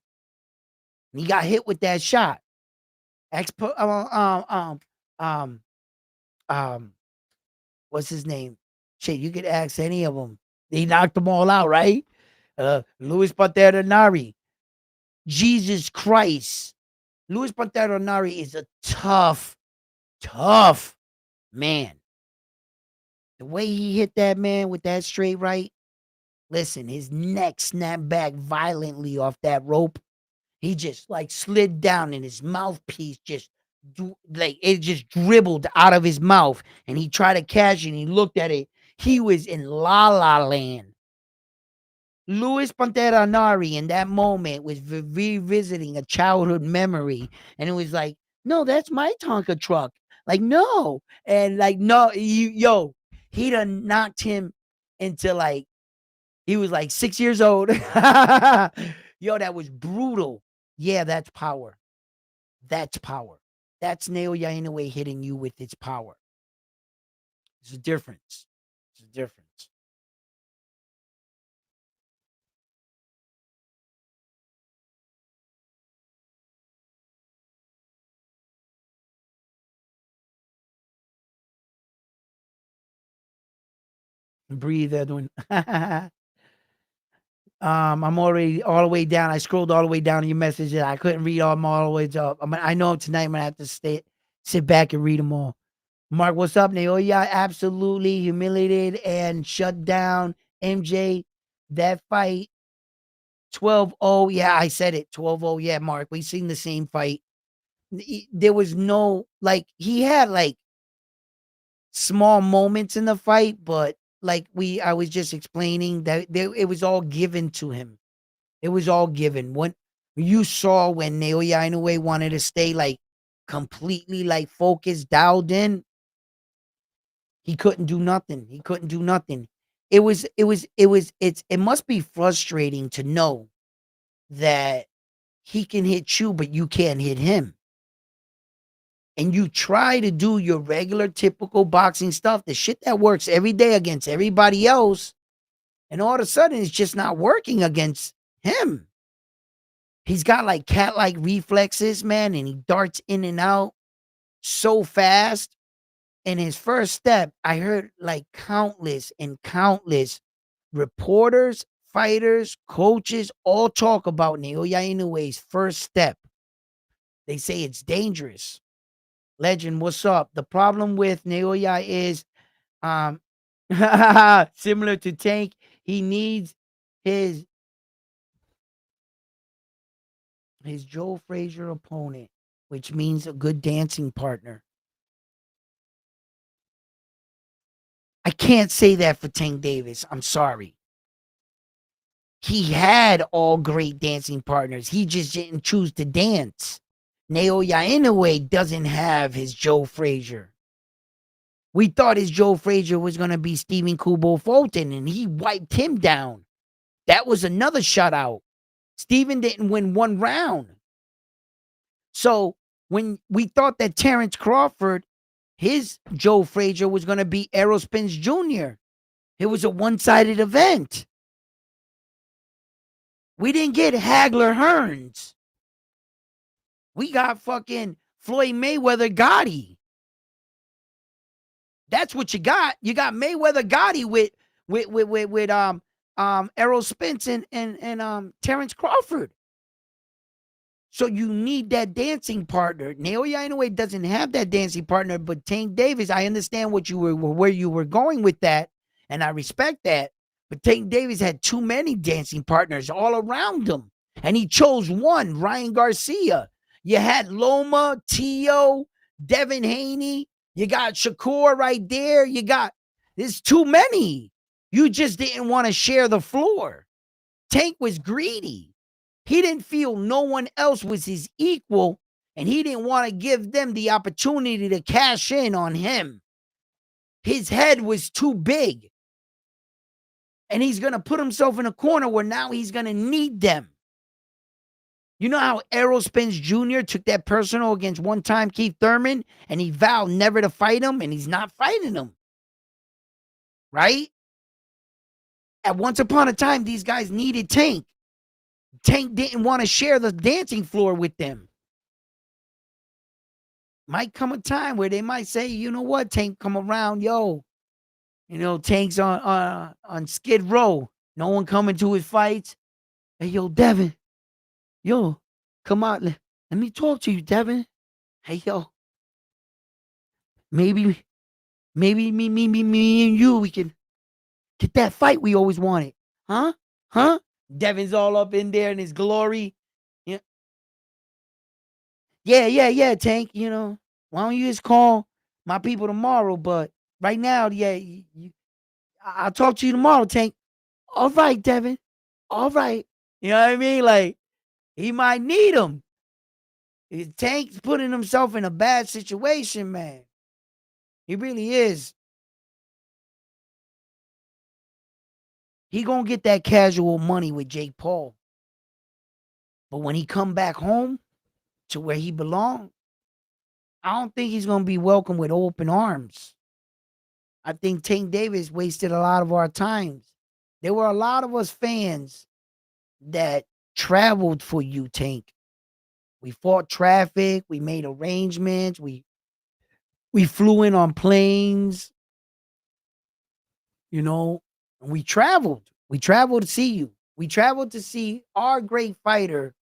he got hit with that shot. What's his name? Shit, you could ask any of them. He knocked them all out, right? Luis Pantera Nari. Jesus Christ. Luis Pantera Nari is a tough man. The way he hit that man with that straight right, listen, his neck snapped back violently off that rope. He just like slid down and his mouthpiece just like it just dribbled out of his mouth. And he tried to catch it and he looked at it. He was in La La Land. Luis Pantera Nari in that moment was revisiting a childhood memory. And it was like, no, that's my Tonka truck. Like, no. And like, no, he done knocked him into like, he was like 6 years old. Yo, that was brutal. Yeah, that's power. That's power. That's Naoya Inoue hitting you with its power. It's a difference. It's a difference. Breathe, Edwin. I'm already all the way down. I scrolled all the way down to your messages. I couldn't read all them all the way up. I know tonight I'm gonna have to sit back and read them all. Mark, what's up, Naoya? Absolutely humiliated and shut down MJ. That fight 12-0. Yeah, I said it. 12-0. Yeah, Mark. We seen the same fight. There was no like he had like small moments in the fight, but like I was just explaining that it was all given to him. It was all given. When you saw when Naoya Inoue wanted to stay like completely like focused, dialed in, he couldn't do nothing. He couldn't do nothing. It must be frustrating to know that he can hit you, but you can't hit him. And you try to do your regular, typical boxing stuff, the shit that works every day against everybody else, and all of a sudden it's just not working against him. He's got like cat-like reflexes, man, and he darts in and out so fast. In his first step, I heard like countless and countless reporters, fighters, coaches all talk about Naoya Inoue's first step. They say it's dangerous. Legend, what's up? The problem with Naoya is similar to Tank, he needs his Joe Frazier opponent, which means a good dancing partner. I can't say that for Tank Davis. I'm sorry. He had all great dancing partners. He just didn't choose to dance. Naoya Inoue doesn't have his Joe Frazier. We thought his Joe Frazier was going to be Stephen Kubo Fulton, and he wiped him down. That was another shutout. Stephen didn't win one round. So when we thought that Terrence Crawford, his Joe Frazier was going to be Errol Spence Jr., it was a one-sided event. We didn't get Hagler Hearns. We got fucking Floyd Mayweather Gotti. That's what you got. You got Mayweather Gotti with Errol Spence and Terrence Crawford. So you need that dancing partner. Naoya Inoue doesn't have that dancing partner, but Tank Davis, I understand what you were where you were going with that, and I respect that. But Tank Davis had too many dancing partners all around him, and he chose one, Ryan Garcia. You had Loma, Tio, Devin Haney. You got Shakur right there. There's too many. You just didn't want to share the floor. Tank was greedy. He didn't feel no one else was his equal, and he didn't want to give them the opportunity to cash in on him. His head was too big, and he's going to put himself in a corner where now he's going to need them. You know how Errol Spence Jr. took that personal against one-time Keith Thurman, and he vowed never to fight him, and he's not fighting him. Right? At once upon a time, these guys needed Tank. Tank didn't want to share the dancing floor with them. Might come a time where they might say, you know what, Tank, come around, yo. You know, Tank's on Skid Row. No one coming to his fights. Hey, yo, Devin. Yo, come out. Let me talk to you, Devin. Hey, yo. Maybe me and you, we can get that fight we always wanted. Huh? Devin's all up in there in his glory. Yeah, Tank. You know, why don't you just call my people tomorrow? But right now, yeah, I'll talk to you tomorrow, Tank. All right, Devin. All right. You know what I mean? Like, he might need him. Tank's putting himself in a bad situation, man. He really is. He gonna get that casual money with Jake Paul. But when he come back home to where he belongs, I don't think he's gonna be welcomed with open arms. I think Tank Davis wasted a lot of our times. There were a lot of us fans that traveled for you, Tank. We fought traffic. We made arrangements. We flew in on planes. You know, and we traveled. We traveled to see you. We traveled to see our great fighter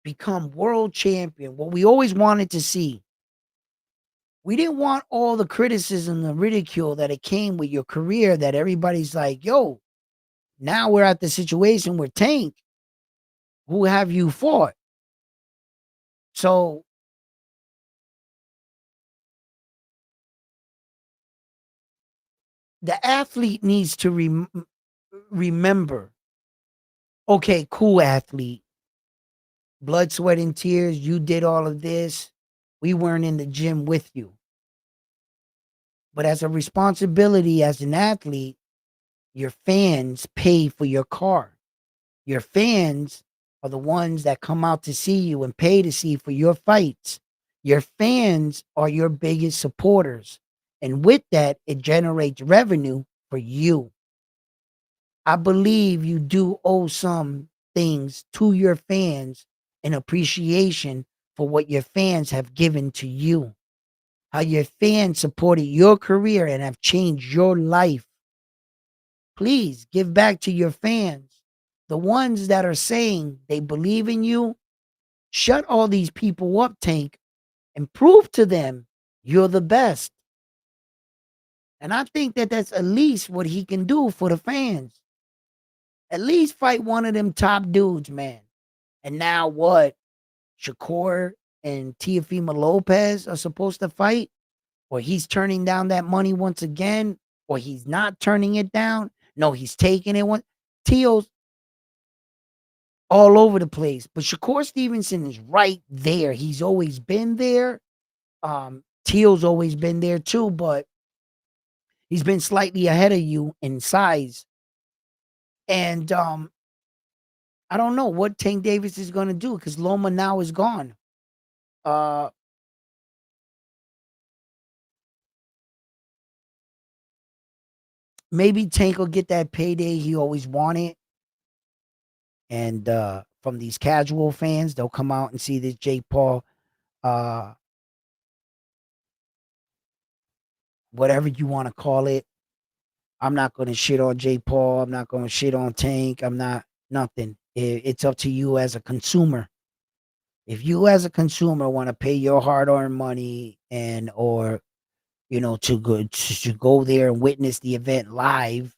become world champion. What we always wanted to see. We didn't want all the criticism, the ridicule that it came with your career, that everybody's like, yo, now we're at the situation where Tank, who have you fought? So the athlete needs to remember, okay, cool, athlete, blood, sweat, and tears, you did all of this. We weren't in the gym with you. But as a responsibility as an athlete, your fans pay for your car. Your fans are the ones that come out to see you and pay to see for your fights. Your fans are your biggest supporters. And with that, it generates revenue for you. I believe you do owe some things to your fans in appreciation for what your fans have given to you. How your fans supported your career and have changed your life. Please give back to your fans. The ones that are saying they believe in you, shut all these people up, Tank, and prove to them you're the best. And I think that that's at least what he can do for the fans. At least fight one of them top dudes, man. And now what? Shakur and Teofimo Lopez are supposed to fight? Or he's turning down that money once again? Or he's not turning it down? No, he's taking it. Tio's all over the place. But Shakur Stevenson is right there. He's always been there. Teal's always been there too, but he's been slightly ahead of you in size. And I don't know what Tank Davis is gonna do because Loma now is gone. Uh Maybe Tank will get that payday he always wanted. And from these casual fans, they'll come out and see this Jake Paul, uh, whatever you want to call it. I'm not gonna shit on Jake Paul. I'm not gonna shit on Tank. I'm not nothing. It's up to you as a consumer. If you as a consumer want to pay your hard-earned money and or to go there and witness the event live,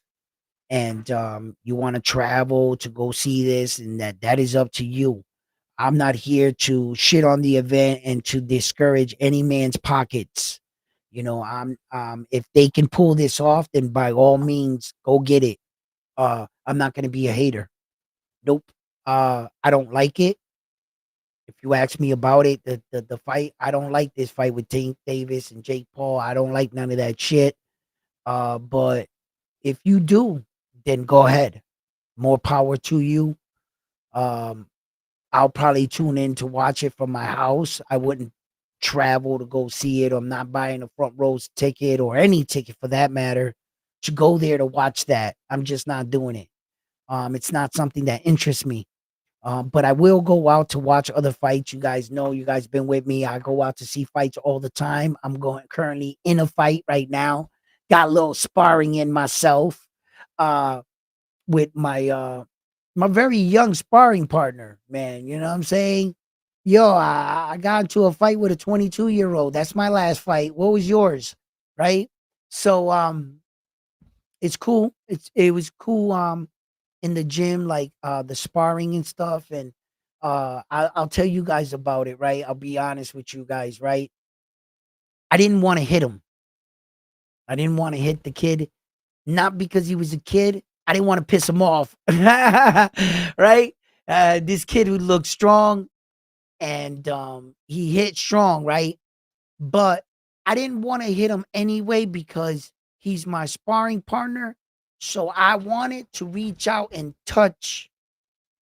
and you want to travel to go see this, and that is up to you. I'm not here to shit on the event and to discourage any man's pockets. I'm if they can pull this off, then by all means go get it. I'm not going to be a hater. Nope. I don't like it. If you ask me about it, the fight, I don't like this fight with Tank Davis and Jake Paul. I don't like none of that shit. But if you do, then go ahead. More power to you. Um, I'll probably tune in to watch it from my house. I wouldn't travel to go see it. I'm not buying a front row ticket or any ticket for that matter to go there to watch that. I'm just not doing it. It's not something that interests me. But I will go out to watch other fights. You guys know, you guys been with me. I go out to see fights all the time. I'm going currently in a fight right now. Got a little sparring in myself uh with my very young sparring partner, man. You know what I'm saying? Yo, I got into a fight with a 22-year-old. That's my last fight. What was yours? Right? So it's cool. It was cool in the gym, like the sparring and stuff. And I'll tell you guys about it, right? I'll be honest with you guys, right? I didn't want to hit him. I didn't want to hit the kid, not because he was a kid. I didn't want to piss him off. Right? This kid who looked strong and he hit strong, right? But I didn't want to hit him anyway because he's my sparring partner. So I wanted to reach out and touch,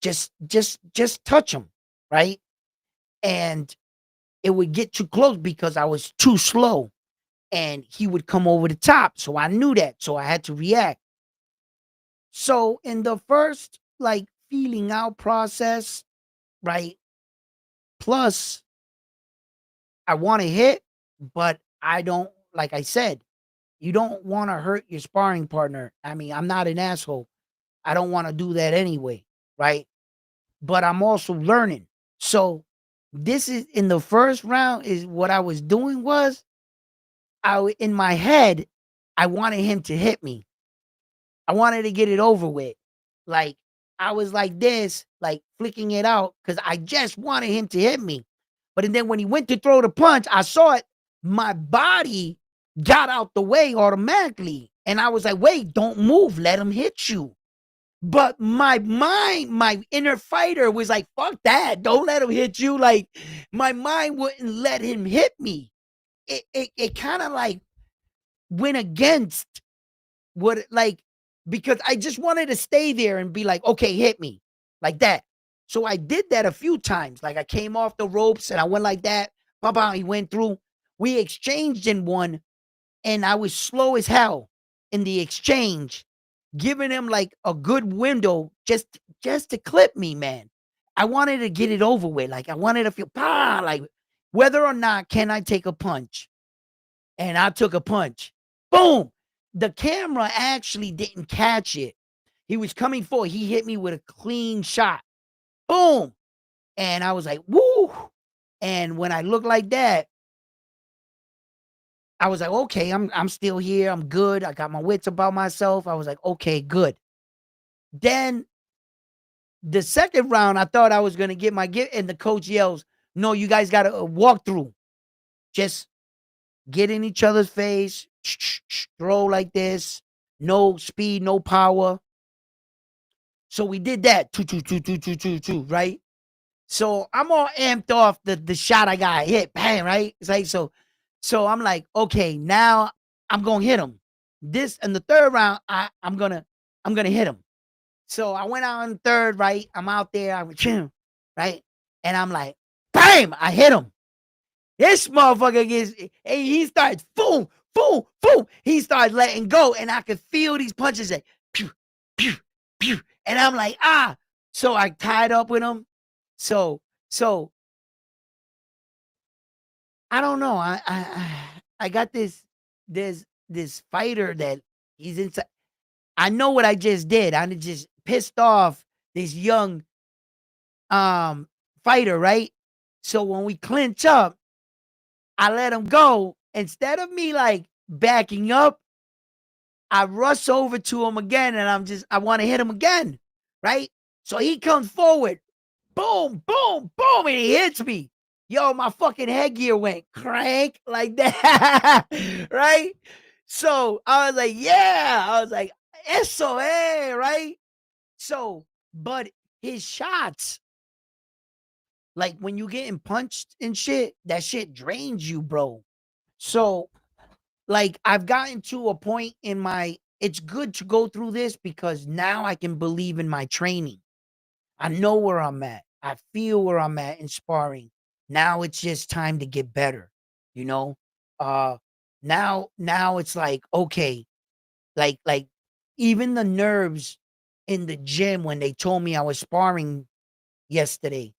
just touch him, right? And it would get too close because I was too slow and he would come over the top. So I knew that. So I had to react. So in the first like feeling out process, right? Plus I want to hit, but I don't, like I said, you don't want to hurt your sparring partner. I mean, I'm not an asshole. I don't want to do that anyway, right? But I'm also learning. So this is in the first round is what I was doing was in my head, I wanted him to hit me. I wanted to get it over with. Like I was like this, like flicking it out because I just wanted him to hit me. But then when he went to throw the punch, I saw it. My body got out the way automatically. And I was like, wait, don't move. Let him hit you. But my mind, my inner fighter was like, fuck that. Don't let him hit you. Like my mind wouldn't let him hit me. It kind of like went against what like because I just wanted to stay there and be like, okay, hit me like that. So I did that a few times. Like I came off the ropes and I went like that. Baba, he went through. We exchanged in one, and I was slow as hell in the exchange, giving him like a good window just to clip me, man. I wanted to get it over with. Like I wanted to feel like whether or not can I take a punch. And I took a punch. Boom. The camera actually didn't catch it. He was coming forward. He hit me with a clean shot. Boom. And I was like, woo. And when I looked like that, I was like, okay, I'm still here. I'm good. I got my wits about myself. I was like, okay, good. Then the second round, I thought I was gonna get my get, and the coach yells, "No, you guys got to walk through. Just get in each other's face, throw like this. No speed, no power." So we did that, two, right? So I'm all amped off the shot I got hit, bang, right? It's like so I'm like, okay, now I'm gonna hit him. This in the third round, I'm gonna hit him. So I went out in third, right? I'm out there, I was right? And I'm like, bam, I hit him. This motherfucker gets, and he starts, boom, boom, boom. He starts letting go, and I could feel these punches like, pew, pew, pew. And I'm like, ah. So I tied up with him. So I don't know. I got this fighter that he's inside. I know what I just did. I just pissed off this young fighter, right? So when we clinch up, I let him go. Instead of me like backing up, I rush over to him again and I want to hit him again, right? So he comes forward, boom, boom, boom, and he hits me. Yo, my fucking headgear went crank like that, right? So I was like, yeah, I was like, eso, right? So, but his shots, like when you getting punched and shit, that shit drains you, bro. So like I've gotten to a point in my it's good to go through this because now I can believe in my training. I know where I'm at. I feel where I'm at in sparring. Now it's just time to get better, you know? Uh now it's like okay, like even the nerves in the gym when they told me I was sparring yesterday.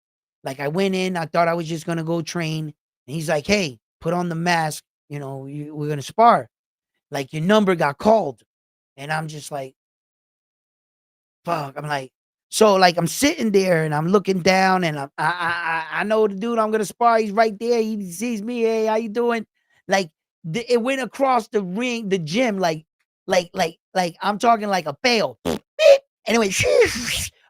Like I went in, I thought I was just going to go train and he's like, "Hey, put on the mask, we're going to spar." Like your number got called. And I'm just like, fuck. I'm like, so like I'm sitting there and I'm looking down and I know the dude I'm gonna spar. He's right there. He sees me. Hey, how you doing? Like it went across the ring, the gym, like I'm talking like a pail. Anyway,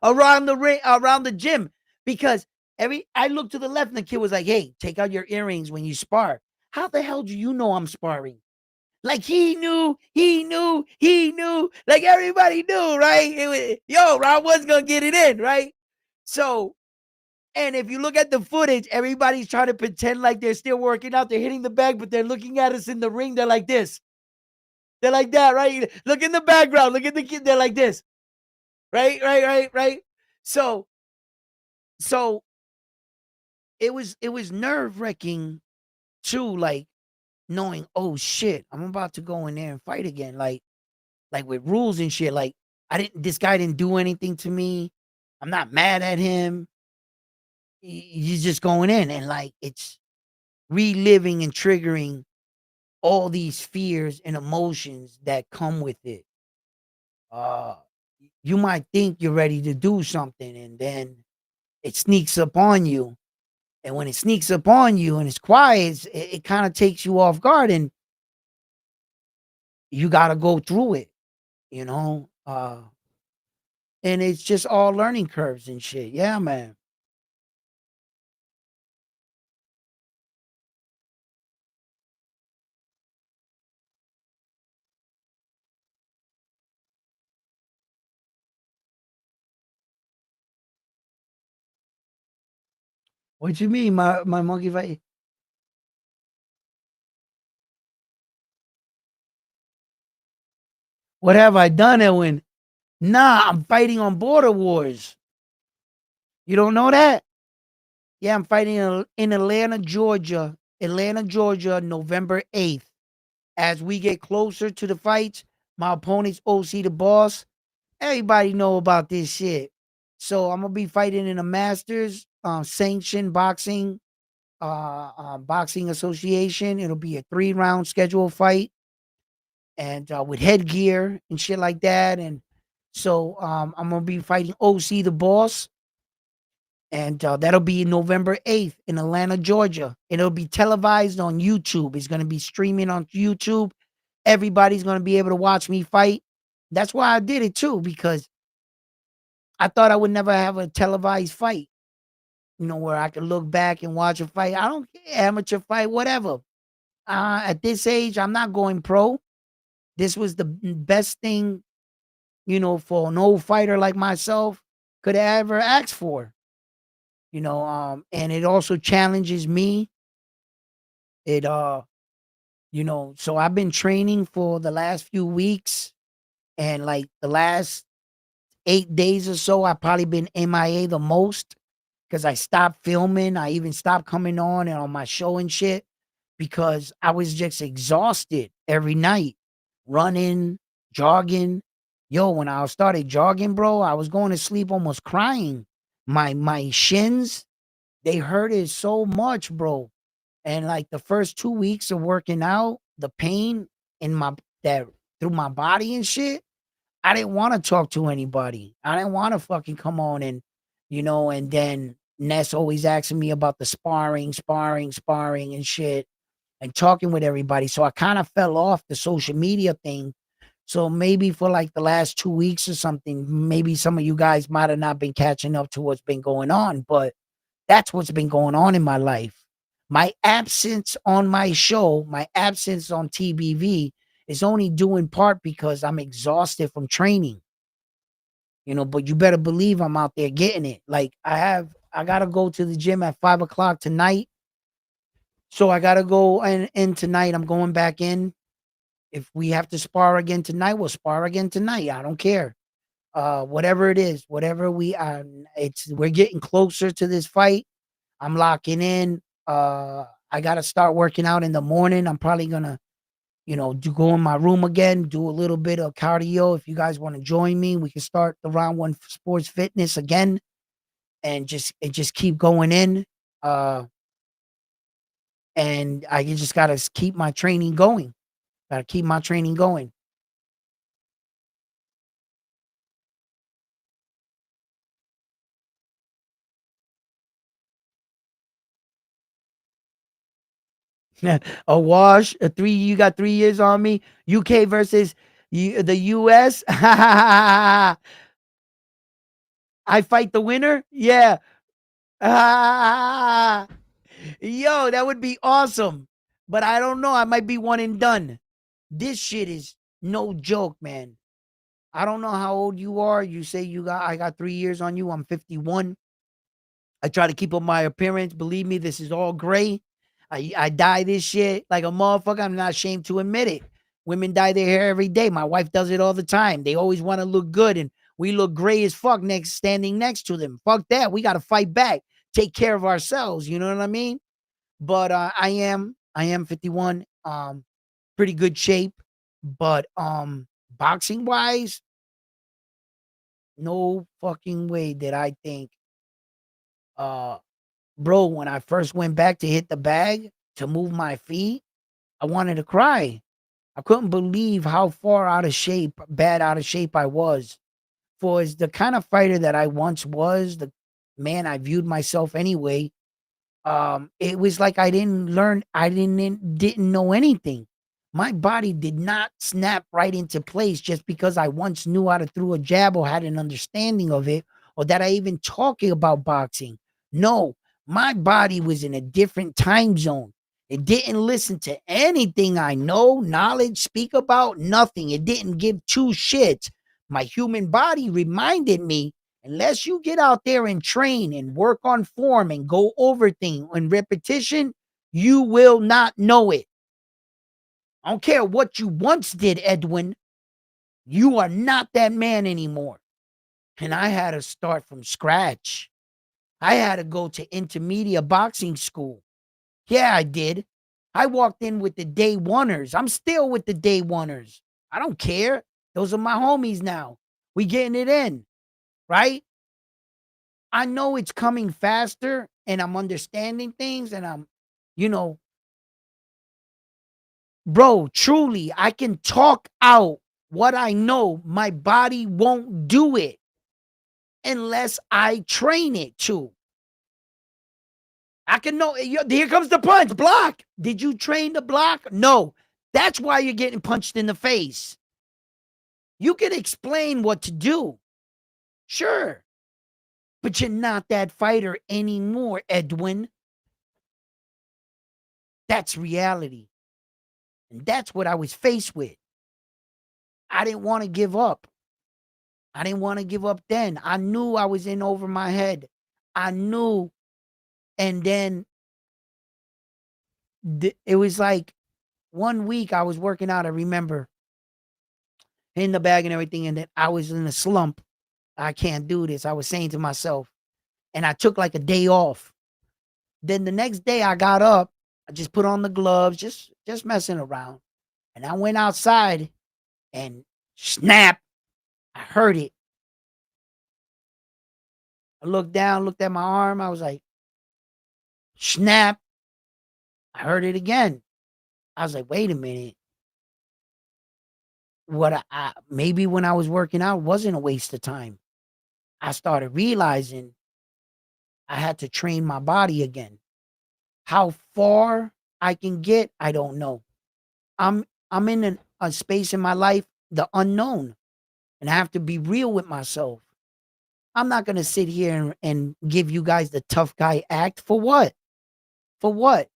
around the ring, around the gym because I looked to the left and the kid was like, "Hey, take out your earrings when you spar." How the hell do you know I'm sparring? Like he knew, like everybody knew, right? Yo, Rob was gonna get it in, right? So, and if you look at the footage, everybody's trying to pretend like they're still working out. They're hitting the bag, but they're looking at us in the ring. They're like this. They're like that, right? Look in the background. Look at the kid. They're like this, right, right. So it was nerve wracking too, like knowing, oh shit, I'm about to go in there and fight again, like with rules and shit. Like this guy didn't do anything to me. I'm not mad at him. He's just going in and like it's reliving and triggering all these fears and emotions that come with it. Uh you might think you're ready to do something and then it sneaks up on you. And when it sneaks up on you and it's quiet, it kind of takes you off guard and you got to go through it, you know? And it's just all learning curves and shit. Yeah, man. What you mean, my monkey fight? What have I done, Edwin? Nah, I'm fighting on Border Wars. You don't know that? Yeah, I'm fighting in Atlanta, Georgia. Atlanta, Georgia, November 8th. As we get closer to the fights, my opponent's OC the boss. Everybody know about this shit. So I'm gonna be fighting in a Masters sanctioned boxing association. It'll be a 3-round scheduled fight and with headgear and shit like that. And so I'm gonna be fighting OC the boss, and that'll be November 8th in Atlanta, Georgia. And it'll be televised on YouTube. It's gonna be streaming on YouTube. Everybody's gonna be able to watch me fight. That's why I did it too, because I thought I would never have a televised fight. Where I could look back and watch a fight. I don't care, amateur fight, whatever. At this age, I'm not going pro. This was the best thing for an old fighter like myself could ever ask for. And it also challenges me. It so I've been training for the last few weeks, and like the last 8 days or so, I've probably been MIA the most because I stopped filming. I even stopped coming on and on my show and shit because I was just exhausted every night, running, jogging. Yo, when I started jogging, bro, I was going to sleep almost crying. My shins, they hurted so much, bro. And like the first 2 weeks of working out, the pain in my that through my body and shit, I didn't want to talk to anybody. I didn't want to fucking come on and then Ness always asking me about the sparring and shit and talking with everybody. So I kind of fell off the social media thing. So maybe for like the last 2 weeks or something, maybe some of you guys might have not been catching up to what's been going on, but that's what's been going on in my life. My absence on my show, my absence on TBV is only due in part because I'm exhausted from training. But you better believe I'm out there getting it. Like I gotta go to the gym at 5 o'clock tonight. So I gotta go and tonight I'm going back in. If we have to spar again tonight, we'll spar again tonight. I don't care. Whatever it is, whatever we're getting closer to this fight. I'm locking in. I gotta start working out in the morning. I'm probably gonna, go in my room again, do a little bit of cardio. If you guys want to join me, we can start the round one sports fitness again and just keep going in. Uh, and I just gotta keep my training going. Gotta keep my training going. A wash, you got 3 years on me. UK versus the US. I fight the winner. Yeah. Ah, yo, that would be awesome. But I don't know. I might be one and done. This shit is no joke, man. I don't know how old you are. You say I got 3 years on you. I'm 51. I try to keep up my appearance. Believe me, this is all gray. I dye this shit like a motherfucker. I'm not ashamed to admit it. Women dye their hair every day. My wife does it all the time. They always want to look good, and we look gray as fuck standing next to them. Fuck that. We got to fight back. Take care of ourselves. You know what I mean? But I am 51. Pretty good shape. But boxing wise, no fucking way did I think uh bro, when I first went back to hit the bag to move my feet, I wanted to cry. I couldn't believe how bad out of shape I was. For as the kind of fighter that I once was, the man I viewed myself anyway, it was like I didn't know anything. My body did not snap right into place just because I once knew how to throw a jab or had an understanding of it, or that I even talking about boxing. No, my body was in a different time zone. It didn't listen to anything I know, knowledge, speak about, nothing. It didn't give two shits. My human body reminded me, unless you get out there and train and work on form and go over things and repetition, you will not know it. I don't care what you once did, Edwin. You are not that man anymore. And I had to start from scratch. I had to go to intermediate boxing school. Yeah, I did. I walked in with the day oneers. I'm still with the day oneers. I don't care. Those are my homies now. We getting it in, right? I know it's coming faster and I'm understanding things and you know, bro, truly, I can talk out what I know. My body won't do it unless I train it to. I can know. Here comes the punch. Block. Did you train the block? No. That's why you're getting punched in the face. You can explain what to do. Sure. But you're not that fighter anymore, Edwin. That's reality. And that's what I was faced with. I didn't want to give up. I didn't want to give up then. I knew I was in over my head. I knew. And then it was like 1 week I was working out. I remember hitting the bag and everything. And then I was in a slump. I can't do this. I was saying to myself, and I took like a day off. Then the next day I got up. I just put on the gloves, just messing around. And I went outside and snap, I heard it. I looked down, looked at my arm. I was like, snap. I heard it again. I was like, wait a minute. Maybe when I was working out wasn't a waste of time. I started realizing I had to train my body again. How far I can get, I don't know. I'm in a space in my life, the unknown, and I have to be real with myself. I'm not gonna sit here and give you guys the tough guy act for what? For what?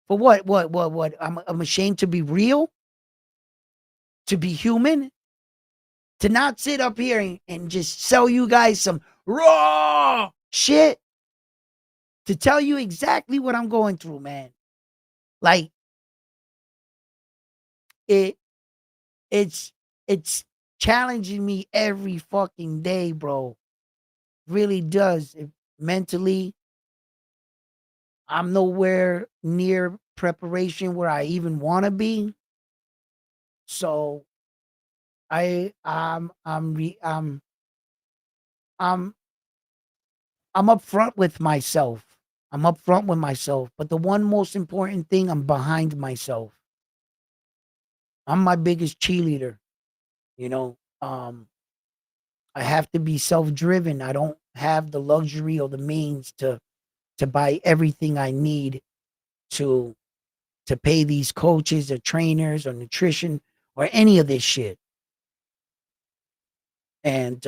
For what? What? I'm ashamed to be real, to be human, to not sit up here and just sell you guys some raw shit, to tell you exactly what I'm going through, man. Like it it's it's challenging me every fucking day, bro. Really does. Mentally, I'm nowhere near preparation where I even want to be. So I'm I'm upfront with myself. I'm upfront with myself. But the one most important thing, I'm behind myself. I'm my biggest cheerleader. You know, I have to be self-driven. I don't have the luxury or the means to buy everything I need to to pay these coaches or trainers or nutrition or any of this shit. And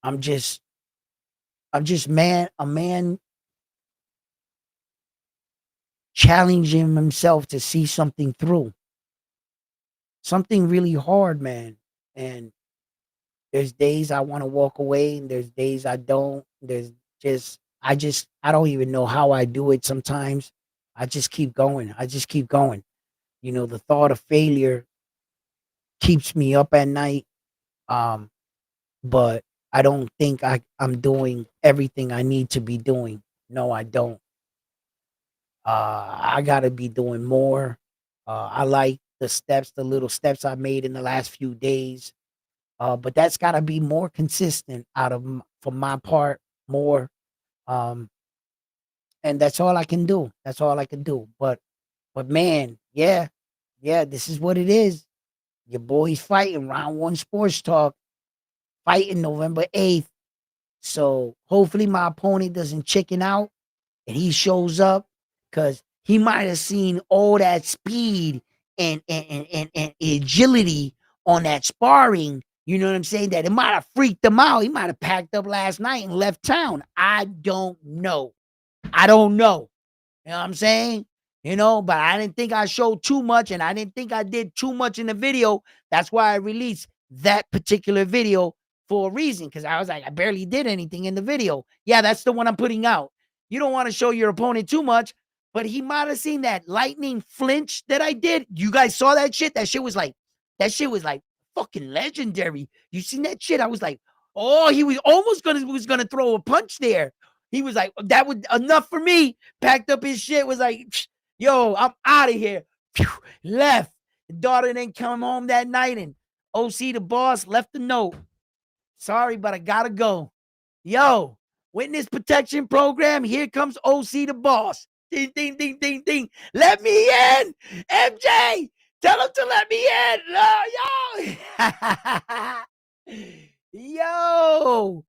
I'm just a man challenging himself to see something through. Something really hard, man. And there's days I want to walk away and there's days I don't. There's I don't even know how I do it sometimes. I just keep going. I just keep going. You know, the thought of failure keeps me up at night. Um, but I don't think I'm doing everything I need to be doing. No, I don't. I gotta be doing more. I like the little steps I made in the last few days. But that's gotta be more consistent from my part, more. Um, and that's all I can do. That's all I can do. But man, yeah, yeah, this is what it is. Your boy's fighting round one sports talk, fighting November 8th. So hopefully my opponent doesn't chicken out and he shows up because he might have seen all that speed and agility on that sparring. You know what I'm saying? That it might have freaked him out. He might have packed up last night and left town. I don't know. I don't know. You know what I'm saying? You know, but I didn't think I showed too much and I didn't think I did too much in the video. That's why I released that particular video for a reason because I was like, I barely did anything in the video. Yeah, that's the one I'm putting out. You don't want to show your opponent too much, but he might have seen that lightning flinch that I did. You guys saw that shit? That shit was like fucking legendary. You seen that shit? I was like, oh, he was almost gonna throw a punch there. He was like, that was enough for me. Packed up his shit, was like, yo, I'm out of here. Left. The daughter didn't come home that night, and OC the boss left a note. Sorry, but I gotta go. Yo, witness protection program. Here comes OC the boss. Ding, ding, ding, ding, ding. Let me in. MJ, tell him to let me in. Yo. Yo.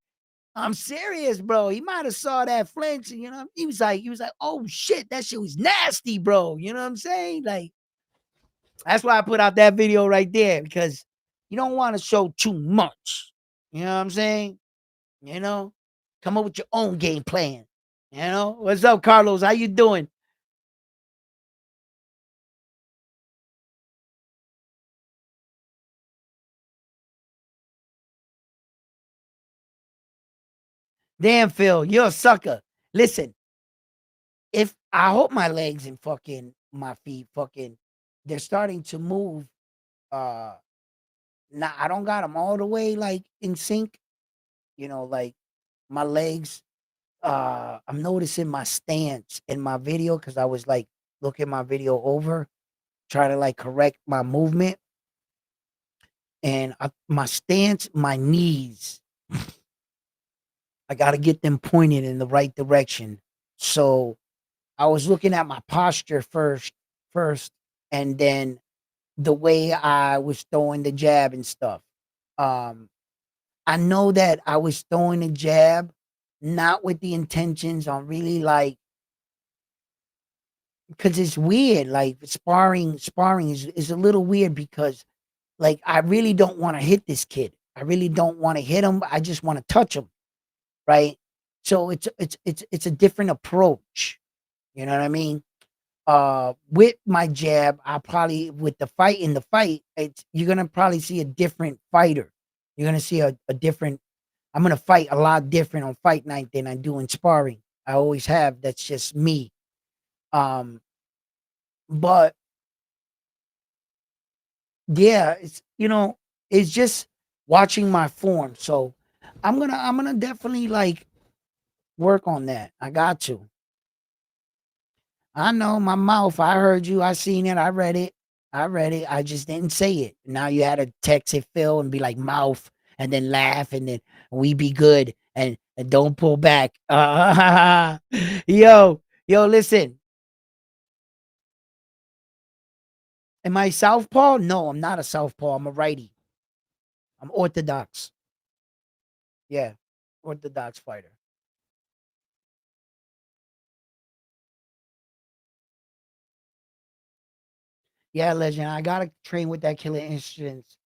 I'm serious, bro. He might have saw that flinch, you know. He was like, oh shit, that shit was nasty, bro. You know what I'm saying? Like, that's why I put out that video right there because you don't want to show too much. You know what I'm saying? You know, come up with your own game plan. You know, what's up, Carlos? How you doing? Damn, Phil, you're a sucker. Listen, if I hope my legs and fucking my feet fucking they're starting to move. Uh, Now I don't got them all the way like in sync. Like my legs. I'm noticing my stance in my video because I was like looking my video over, trying to like correct my movement and my stance, my knees. I got to get them pointed in the right direction. So I was looking at my posture first, and then the way I was throwing the jab and stuff. Um, I know that I was throwing a jab, not with the intentions on really like, because it's weird. Like sparring is a little weird because like I really don't want to hit this kid. I really don't want to hit him. I just want to touch him, right? So it's a different approach. You know what I mean? With my jab, I probably with the fight in the fight, you're gonna probably see a different fighter. You're gonna see a different. I'm gonna fight a lot different on fight night than I do in sparring. I always have. That's just me. Um, but yeah, it's just watching my form. So I'm gonna definitely like work on that. I got to. I know my mouth. I heard you. I seen it. I read it. I read it. I just didn't say it. Now you had to text it, Phil, and be like mouth, and then laugh, and then we be good, and don't pull back. Yo, listen. Am I southpaw? No, I'm not a southpaw. I'm a righty. I'm orthodox. Yeah, orthodox fighter. Yeah, legend. I gotta train with that killer instance.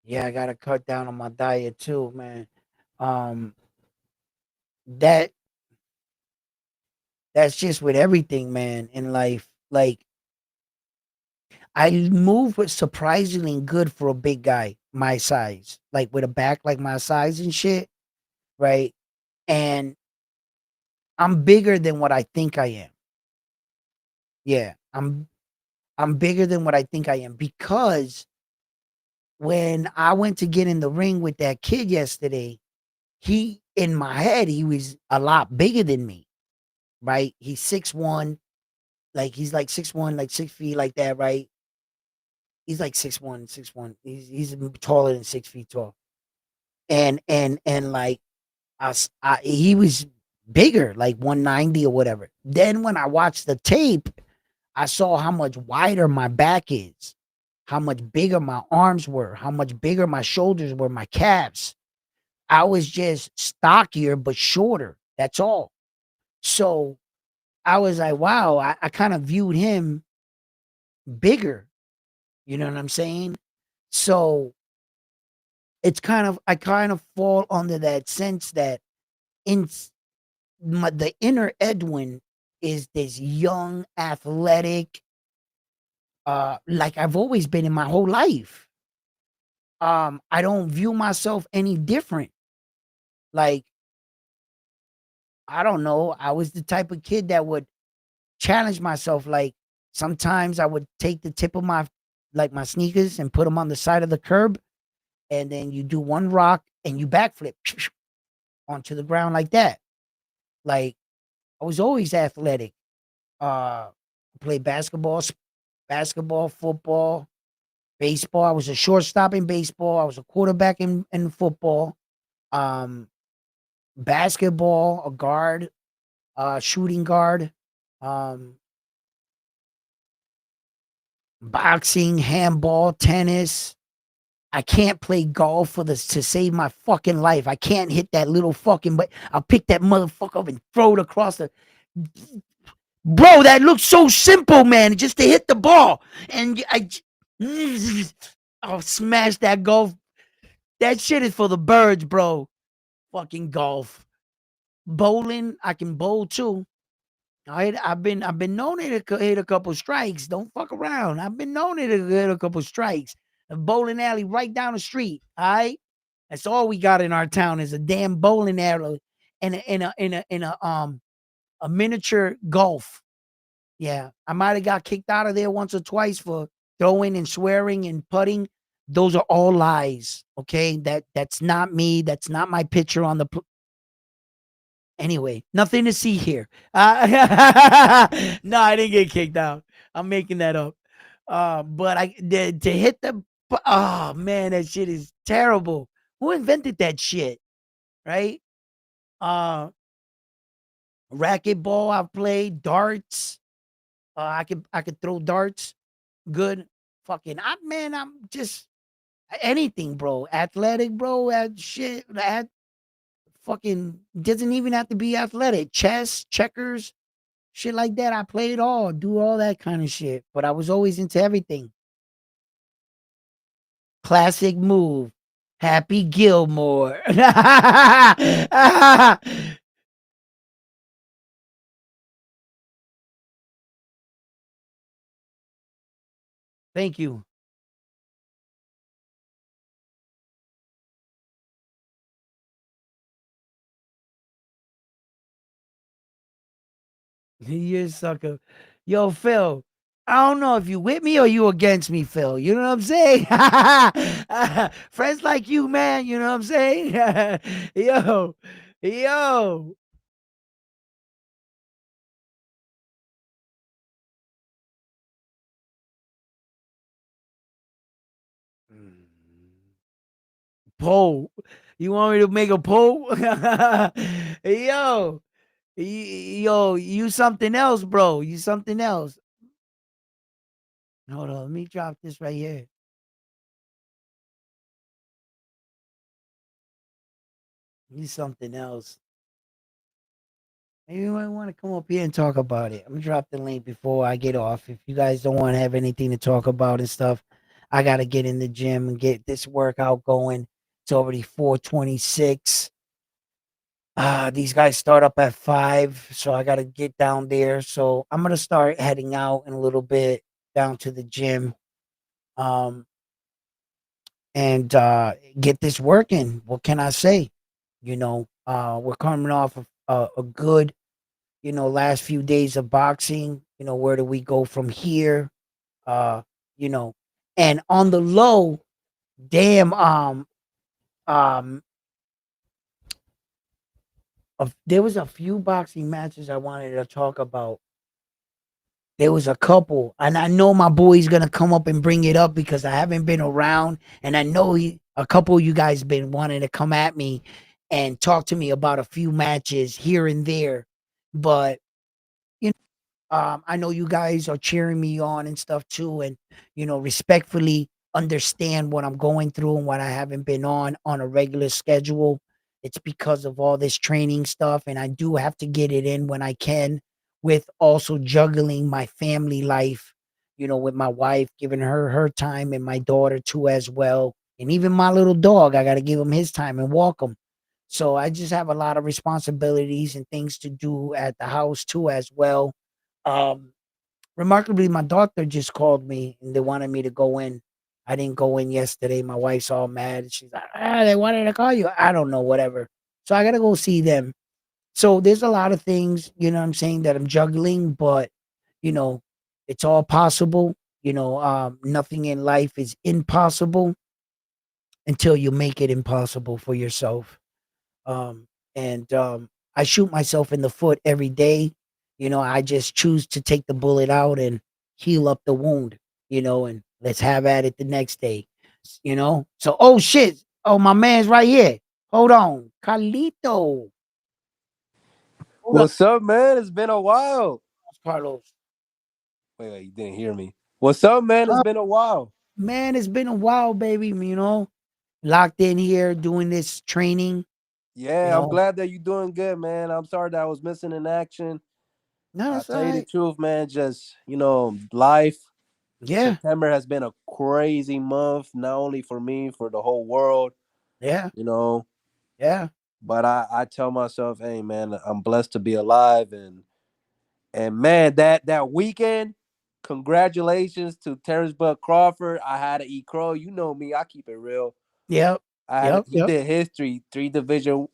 Yeah, I gotta cut down on my diet too, man. Um, that that's just with everything, man, in life. Like I move with surprisingly good for a big guy my size, like with a back like my size and shit, right? And I'm bigger than what I think I am. Yeah, I'm bigger than what I think I am because when I went to get in the ring with that kid yesterday, he in my head he was a lot bigger than me, right? He's 6'1", like he's like 6'1", like 6 feet, like that, right? He's like 6'1", 6'1". He's taller than 6 feet tall, and like he was bigger, like 190 or whatever. Then when I watched the tape, I saw how much wider my back is, how much bigger my arms were, how much bigger my shoulders were, my calves. I was just stockier but shorter. That's all. So I was like, wow, I kind of viewed him bigger. You know what I'm saying? So it's kind of I kind of fall under that sense that in the inner Edwin is this young, athletic, like I've always been in my whole life. I don't view myself any different. Like, I don't know. I was the type of kid that would challenge myself. Like sometimes I would take the tip of my sneakers and put them on the side of the curb, and then you do one rock and you backflip onto the ground like that. Like I was always athletic. Played basketball, football, baseball. I was a shortstop in baseball. I was a quarterback in football. Um, Basketball, a guard, shooting guard. Um, Boxing, handball, tennis. I can't play golf to save my fucking life. I can't hit that little fucking, but I'll pick that motherfucker up and throw it across the. Bro, that looks so simple, man. Just to hit the ball, and I'll smash that golf. That shit is for the birds, bro. Fucking golf, bowling. I can bowl too. I've been known to hit a couple strikes. Don't fuck around. I've been known to hit a couple strikes. A bowling alley right down the street. All right, that's all we got in our town is a damn bowling alley and a miniature golf. Yeah, I might have got kicked out of there once or twice for throwing and swearing and putting. Those are all lies. Okay, that's not me. That's not my picture on the. Anyway, nothing to see here. No, I didn't get kicked out. I'm making that up. But to hit the. Oh man, that shit is terrible. Who invented that shit? Right? Uh, racquetball. I've played darts. I could throw darts. Good. Fucking man, I'm just anything, bro. Athletic, bro. At shit. At fucking doesn't even have to be athletic. Chess, checkers, shit like that. I play it all, do all that kind of shit. But I was always into everything. Classic move. Happy Gilmore. Thank you. You sucker. Yo, Phil. I don't know if you with me or you against me, Phil. You know what I'm saying? Friends like you, man. You know what I'm saying? Yo, yo. Poll. You want me to make a poll? Yo, yo, you something else, bro. You something else. Hold on, let me drop this right here. You something else. Maybe you might want to come up here and talk about it. I'm gonna drop the link before I get off. If you guys don't want to have anything to talk about and stuff, I gotta get in the gym and get this workout going. It's already 4:26. These guys start up at 5, so I gotta get down there. So I'm gonna start heading out in a little bit down to the gym. Um, and get this working. What can I say? We're coming off of a good, last few days of boxing. Where do we go from here? Uh, you know, and on the low, damn, um, there was a few boxing matches I wanted to talk about. There was a couple, and I know my boy's gonna come up and bring it up because I haven't been around, and I know a couple of you guys been wanting to come at me and talk to me about a few matches here and there, but I know you guys are cheering me on and stuff too, and respectfully understand what I'm going through and what I haven't been on a regular schedule. It's because of all this training stuff, and I do have to get it in when I can, with also juggling my family life, with my wife, giving her her time, and my daughter too as well, and even my little dog. I got to give him his time and walk him. So I just have a lot of responsibilities and things to do at the house too as well. um, Remarkably, my doctor just called me and they wanted me to go in. I didn't go in yesterday. My wife's all mad. She's like, they wanted to call you. I don't know, whatever. So I gotta go see them. So there's a lot of things, what I'm saying, that I'm juggling, but you know, it's all possible. Nothing in life is impossible until you make it impossible for yourself. And I shoot myself in the foot every day. I just choose to take the bullet out and heal up the wound, and let's have at it the next day. So oh shit. Oh, my man's right here. Hold on. Carlito. Hold up, What's up, man? It's been a while. Carlos. Wait, you didn't hear me. What's up, man? It's been a while. Man, it's been a while, baby. Locked in here doing this training, you Yeah, I'm know. glad that you're doing good, man. I'm sorry that I was missing in action. No, I'll it's all tell you the right. truth, man. Just, life. Yeah, September has been a crazy month, not only for me, for the whole world, yeah, you know. yeah. But I tell myself, hey, man, I'm blessed to be alive. And man, that weekend, congratulations to Terrence Bud Crawford. I had to eat crow. You know me, I keep it real. Yep. Yep. He Yep. did history, three division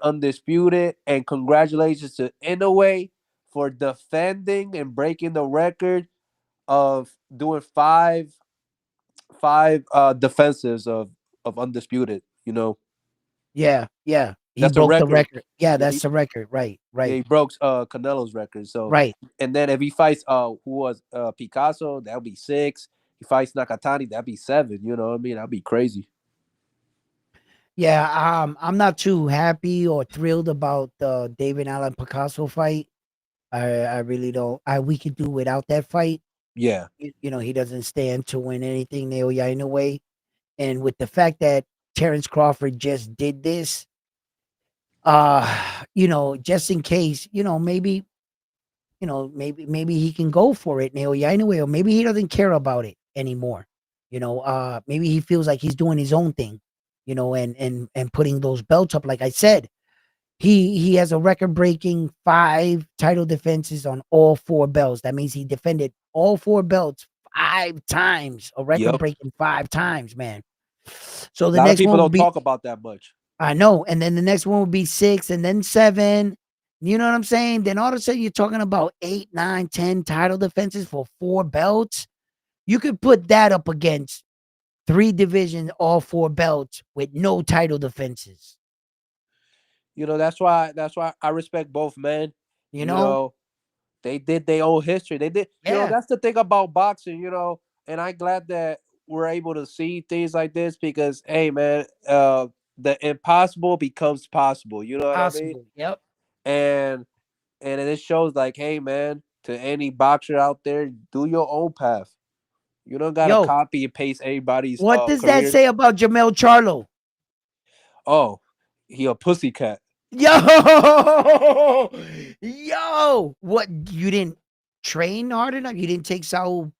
undisputed, and congratulations to Inoue for defending and breaking the record of doing five defenses of undisputed. Yeah. Yeah. He That's a broke the record. record. Yeah, Yeah, that's the record. Right. yeah, Right. he broke Canelo's record. So, Right. and then if he fights who was Picasso, that'll be six. He fights Nakatani, that'd be seven. You know what I mean? That'd be crazy. Yeah. I'm not too happy or thrilled about the David Allen Picasso fight. I really don't. We could do without that fight. Yeah. He doesn't stand to win anything, Naoya, in a way. And with the fact that Terrence Crawford just did this, just in case, maybe he can go for it, Naoya, anyway, or maybe he doesn't care about it anymore. Maybe he feels like he's doing his own thing, and putting those belts up. Like I said, he has a record breaking 5 title defenses on all 4 belts. That means he defended all 4 belts 5 times, a record Yep. breaking 5 times, man. So A the lot of next people one will don't be, talk about that much. I know, and then the next one will be 6 and then 7. You know what I'm saying? Then all of a sudden you're talking about 8, 9, 10 title defenses for 4 belts. You could put that up against 3 divisions, all 4 belts with no title defenses. That's why I respect both men. You You know? know, they did their own history. They did. Yeah. That's the thing about boxing. And I'm glad that we're able to see things like this because, hey, man, the impossible becomes possible. You know what I mean? Possible. Yep. And it shows like, hey, man, to any boxer out there, do your own path. You don't gotta Yo, copy and paste everybody's what does that careers. say about Jamel Charlo? Oh, he a pussycat. Yo, yo, what, you didn't train hard enough? You didn't take so,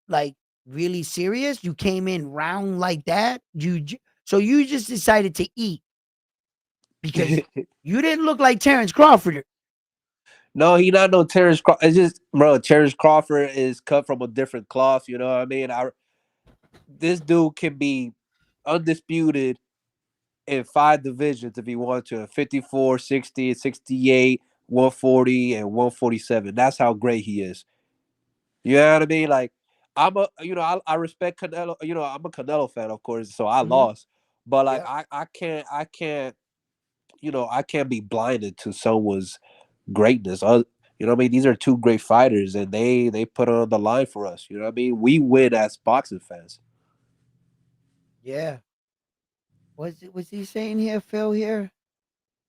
like, really serious? You came in round like that? So you just decided to eat because you didn't look like Terrence Crawford. No, he not no Terrence Crawford. It's just, bro, Terrence Crawford is cut from a different cloth. You know what I mean? This dude can be undisputed in 5 divisions if he wants to: 54, 60, 68, 140, and 147. That's how great he is. You know what I mean? Like, I respect Canelo. I'm a Canelo fan, of course, so I Mhm. lost. But like, Yeah. I can't be blinded to someone's greatness. You know what I mean? These are two great fighters, and they put it on the line for us. You know what I mean? We win as boxing fans. Yeah. Was he saying here, Phil, here?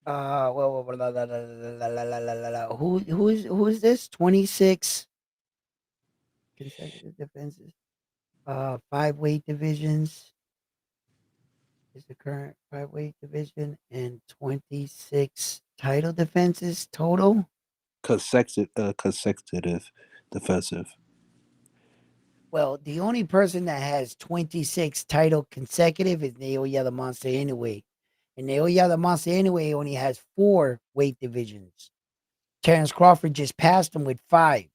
Well, who is this? 26 consecutive defenses. 5 weight divisions is the current 5 weight division, and 26 title defenses total. Consecutive defensive. Well, the only person that has 26 title consecutive is Naoya the Monster anyway. And Naoya the Monster anyway only has 4 weight divisions. Terrence Crawford just passed him with 5.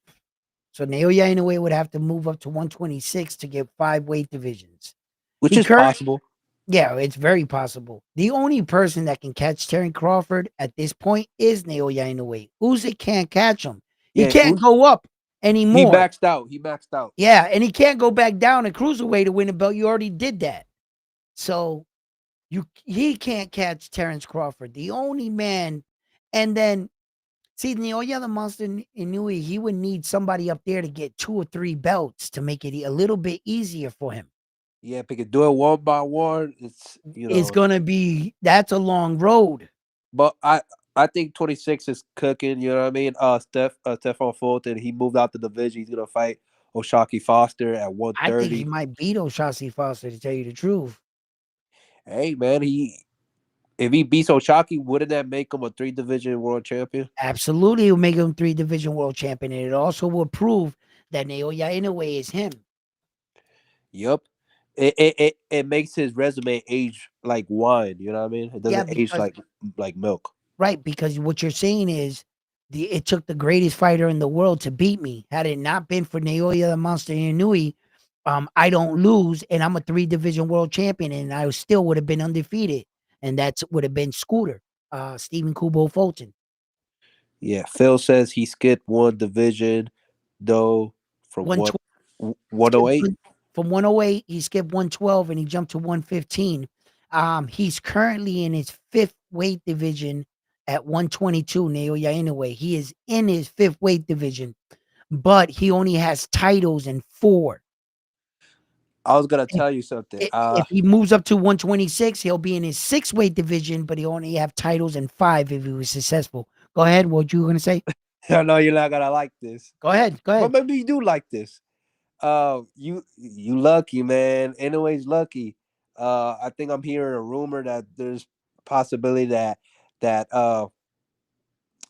So Naoya Inoue would have to move up to 126 to get 5 weight divisions. Which He is current possible. Yeah, it's very possible. The only person that can catch Terry Crawford at this point is Naoya Inoue. Usyk can't catch him. He Yeah, can't go up he anymore. maxed out. He maxed out. Yeah, and he can't go back down to cruiserweight to win a belt. You already did that. So he can't catch Terrence Crawford. The only man, and then see Naoya the Monster Inoue, he would need somebody up there to get 2 or 3 belts to make it a little bit easier for him. Yeah, if he could do it one by one, it's It's gonna be that's a long road. But I think 26 is cooking. You know what I mean? Stephon Fulton, he moved out the division. He's gonna fight Oshaki Foster at I think he 130. might beat O'Shaughnessy Foster, to tell you the truth. Hey man, if he beats Oshaki, wouldn't that make him a 3 division world champion? Absolutely, it will make him 3 division world champion, and it also will prove that Naoya Inoue is him. Yep. It makes his resume age like wine. You know what I mean? It Yeah, doesn't age because like milk. right, because what you're saying is it took the greatest fighter in the world to beat me. Had it not been for Naoya the Monster Inoue, I don't lose, and I'm a 3 division world champion, and I still would have been undefeated, and that would have been Scooter, Stephen Kubo Fulton. Yeah, Phil says he skipped one division, though, from One what, tw- skipped 108. from 108, he skipped 112, and he jumped to 115. He's currently in his fifth weight division at 122. Naoya Inoue. He is in his fifth weight division, but he only has titles in 4. I was gonna tell you something. If he moves up to 126, he'll be in his 6 weight division, but he only have titles in 5 if he was successful. Go ahead. What you were gonna say? I know you're not gonna like this, Go ahead. Go but ahead. maybe you do like this. You lucky, man. Anyways, lucky. I think I'm hearing a rumor that there's possibility that uh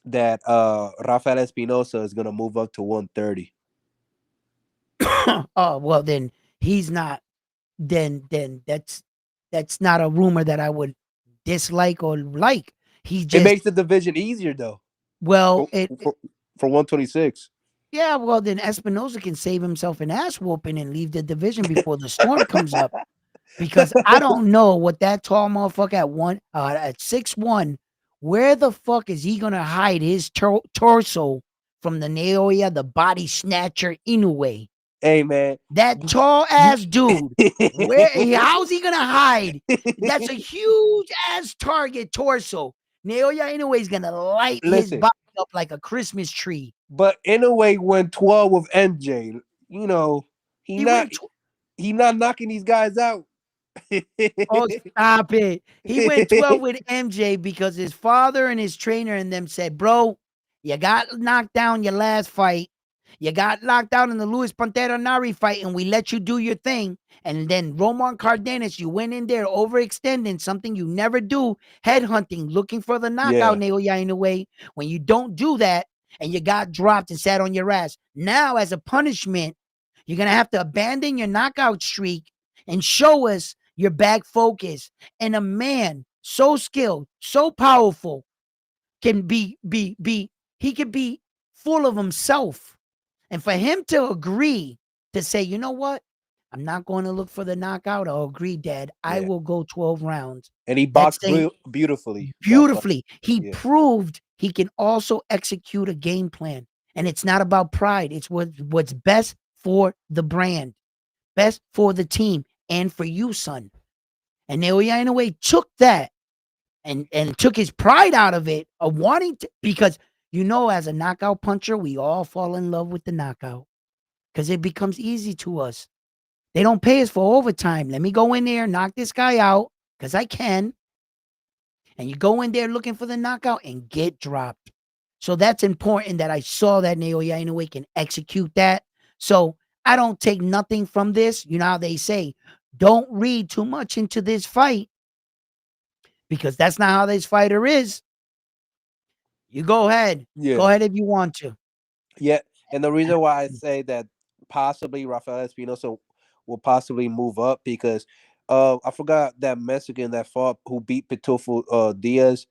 that Rafael Espinosa is gonna move up to 130. Oh well, then he's not. Then that's not a rumor that I would dislike or like. He It just makes the division easier though. well For for 126. yeah, well then Espinoza can save himself an ass whooping and leave the division before the storm comes up. Because I don't know what that tall motherfucker at 6'1", where the fuck is he gonna hide his torso from the Naoya, the body snatcher Inoue? Hey man, That tall you ass dude, how's he gonna hide? That's a huge ass target torso. Naoya Inoue is gonna light his listen, body up like a Christmas tree. but in a way, when 12 with MJ, you know, he He not went he not knocking these guys out. Oh, stop it. He went 12 with MJ because his father and his trainer and them said, bro, you got knocked down your last fight. You got knocked out in the Luis Pantera Nari fight, and we let you do your thing. And then Roman Cardenas, you went in there overextending something you never do, headhunting, looking for the knockout, Yeah, Naoya Inoue. When you don't do that and you got dropped and sat on your ass, now as a punishment, you're going to have to abandon your knockout streak and show us your back focus. And a man so skilled, so powerful, can he could be full of himself. And for him to agree to say, you know what? I'm not going to look for the knockout. I'll agree, Dad. I yeah. will go 12 rounds. And he That's boxed saying beautifully. beautifully. He Yeah, proved he can also execute a game plan. And it's not about pride. It's what's best for the brand, best for the team, and for you, son. And Naoya Inoue took that and took his pride out of it of wanting to, because as a knockout puncher, we all fall in love with the knockout because it becomes easy to us. They don't pay us for overtime. Let me go in there, knock this guy out because I can. And you go in there looking for the knockout and get dropped. So that's important that I saw that Naoya Inoue can execute that. So I don't take nothing from this. You know how they say, don't read too much into this fight because that's not how this fighter is. You go ahead. Go yeah, ahead if you want to. yeah. And the reason why I say that possibly Rafael Espinosa will possibly move up because I forgot that Mexican that fought who beat Pitufo Diaz.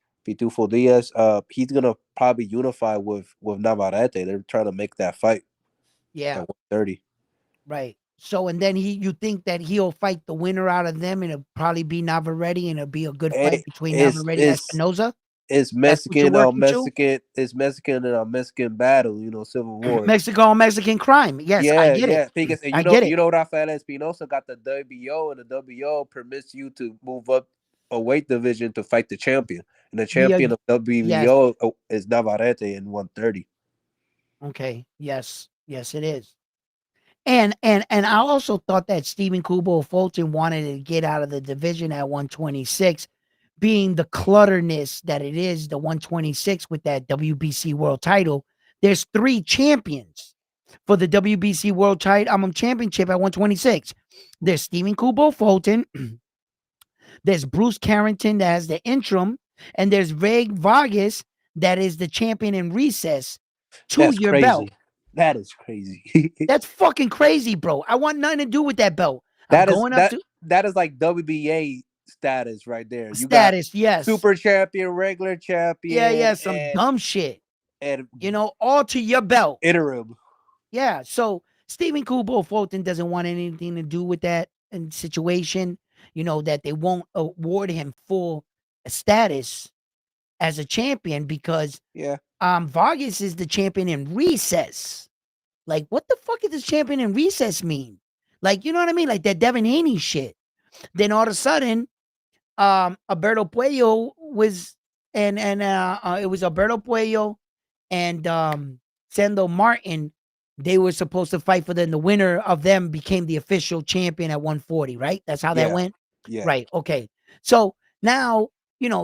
He's gonna probably unify with Navarrete. They're trying to make that fight at Yeah, 130. right. So and then you think that he'll fight the winner out of them and it'll probably be Navarrete and it'll be a good fight It, between it's Navarrete and it's Espinoza? it's That's what you're Mexican working to? It's Mexican and a Mexican battle, Civil War. Mexico on Mexican crime. Yes, I Yeah, get it. yeah. Because I get it. Rafael Espinosa got the WBO, and the WBO permits you to move up a weight division to fight the champion. And the Yeah, champion of yes. WBO is Navarrete in 130. Okay. Yes. Yes, it is. And I also thought that Stephen Kubo Fulton wanted to get out of the division at 126, being the clutterness that it is, the 126 with that WBC world title. There's 3 champions for the WBC world title championship at 126. There's Stephen Kubo Fulton, there's Bruce Carrington that has the interim, and there's Reg Vargas that is the champion in recess to That's your belt. crazy. That is crazy. That's fucking crazy, bro. I want nothing to do with that belt. I'm that is going up that to that is like WBA status right there. You got status. Yes. super champion, regular Yeah, champion, yeah. Some and dumb shit. and all to your belt. interim. Yeah. So Stephen Kubo Fulton doesn't want anything to do with that situation. That they won't award him full status as a champion because Yeah, Vargas is the champion in recess. Like, what the fuck does champion in recess mean? Like, you know what I mean? Like that Devin Haney shit. Then all of a sudden, Alberto Puello was and it was Alberto Puello and Sando Martin. They were supposed to fight for them. The winner of them became the official champion at 140, right? That's how that yeah, went. yeah. Right. Okay. So now,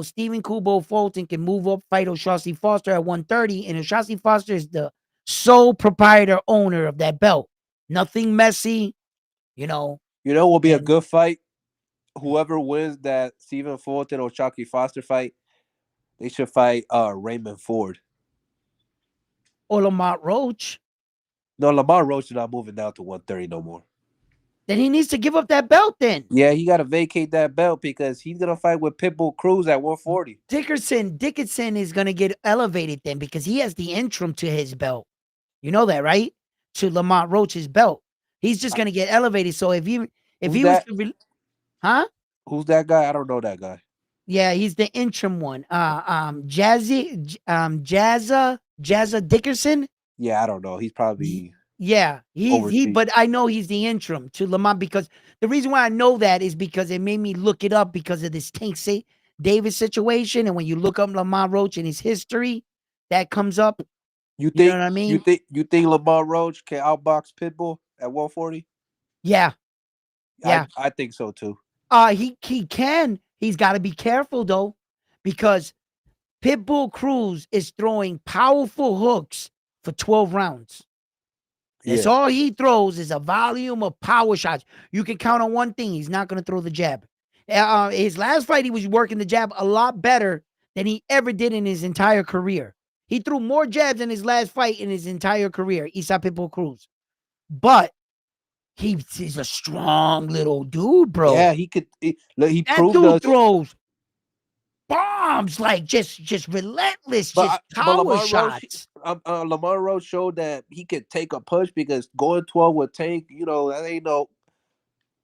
Stephen Kubo Fulton can move up, fight O'Shaughnessy Foster at 130, and O'Shaughnessy Foster is the sole proprietor owner of that belt. Nothing messy, you know, Will be a and good fight. Whoever wins that Stephen Fulton or Chucky Foster fight, they should fight Raymond Ford. or Lamont Roach. No, Lamar Roach is not moving down to 130 no more. Then he needs to give up that belt then. Yeah, he got to vacate that belt because he's gonna fight with Pitbull Cruz at 140. Dickinson is going to get elevated then because he has the interim to his belt. You know that, right? To Lamont Roach's belt. He's just going to get elevated. So if Who's he was that? to huh? Who's that guy? I don't know that guy. Yeah, he's the interim one. Jazza Dickerson. Yeah, I don't know. He's probably Yeah, overseas. but I know he's the interim to Lamont because the reason why I know that is because it made me look it up because of this Tank Davis situation. And when you look up Lamont Roach and his history, that comes up. You You know think what I you mean? think you think Lamar Roach can outbox Pitbull at 140? Yeah, yeah. I think so too. He can. He's got to be careful though, because Pitbull Cruz is throwing powerful hooks for 12 rounds. That's Yeah. all he throws is a volume of power shots. You can count on one thing. He's not going to throw the jab. His last fight, he was working the jab a lot better than he ever did in his entire career. He threw more jabs in his last fight in his entire career, Isa Pitbull Cruz. But he's a strong little dude, bro. Yeah, he could. He That proved dude us. throws bombs like just relentless, just But power shots. Lamar Roach showed that he could take a punch because going 12 with Tank, that ain't no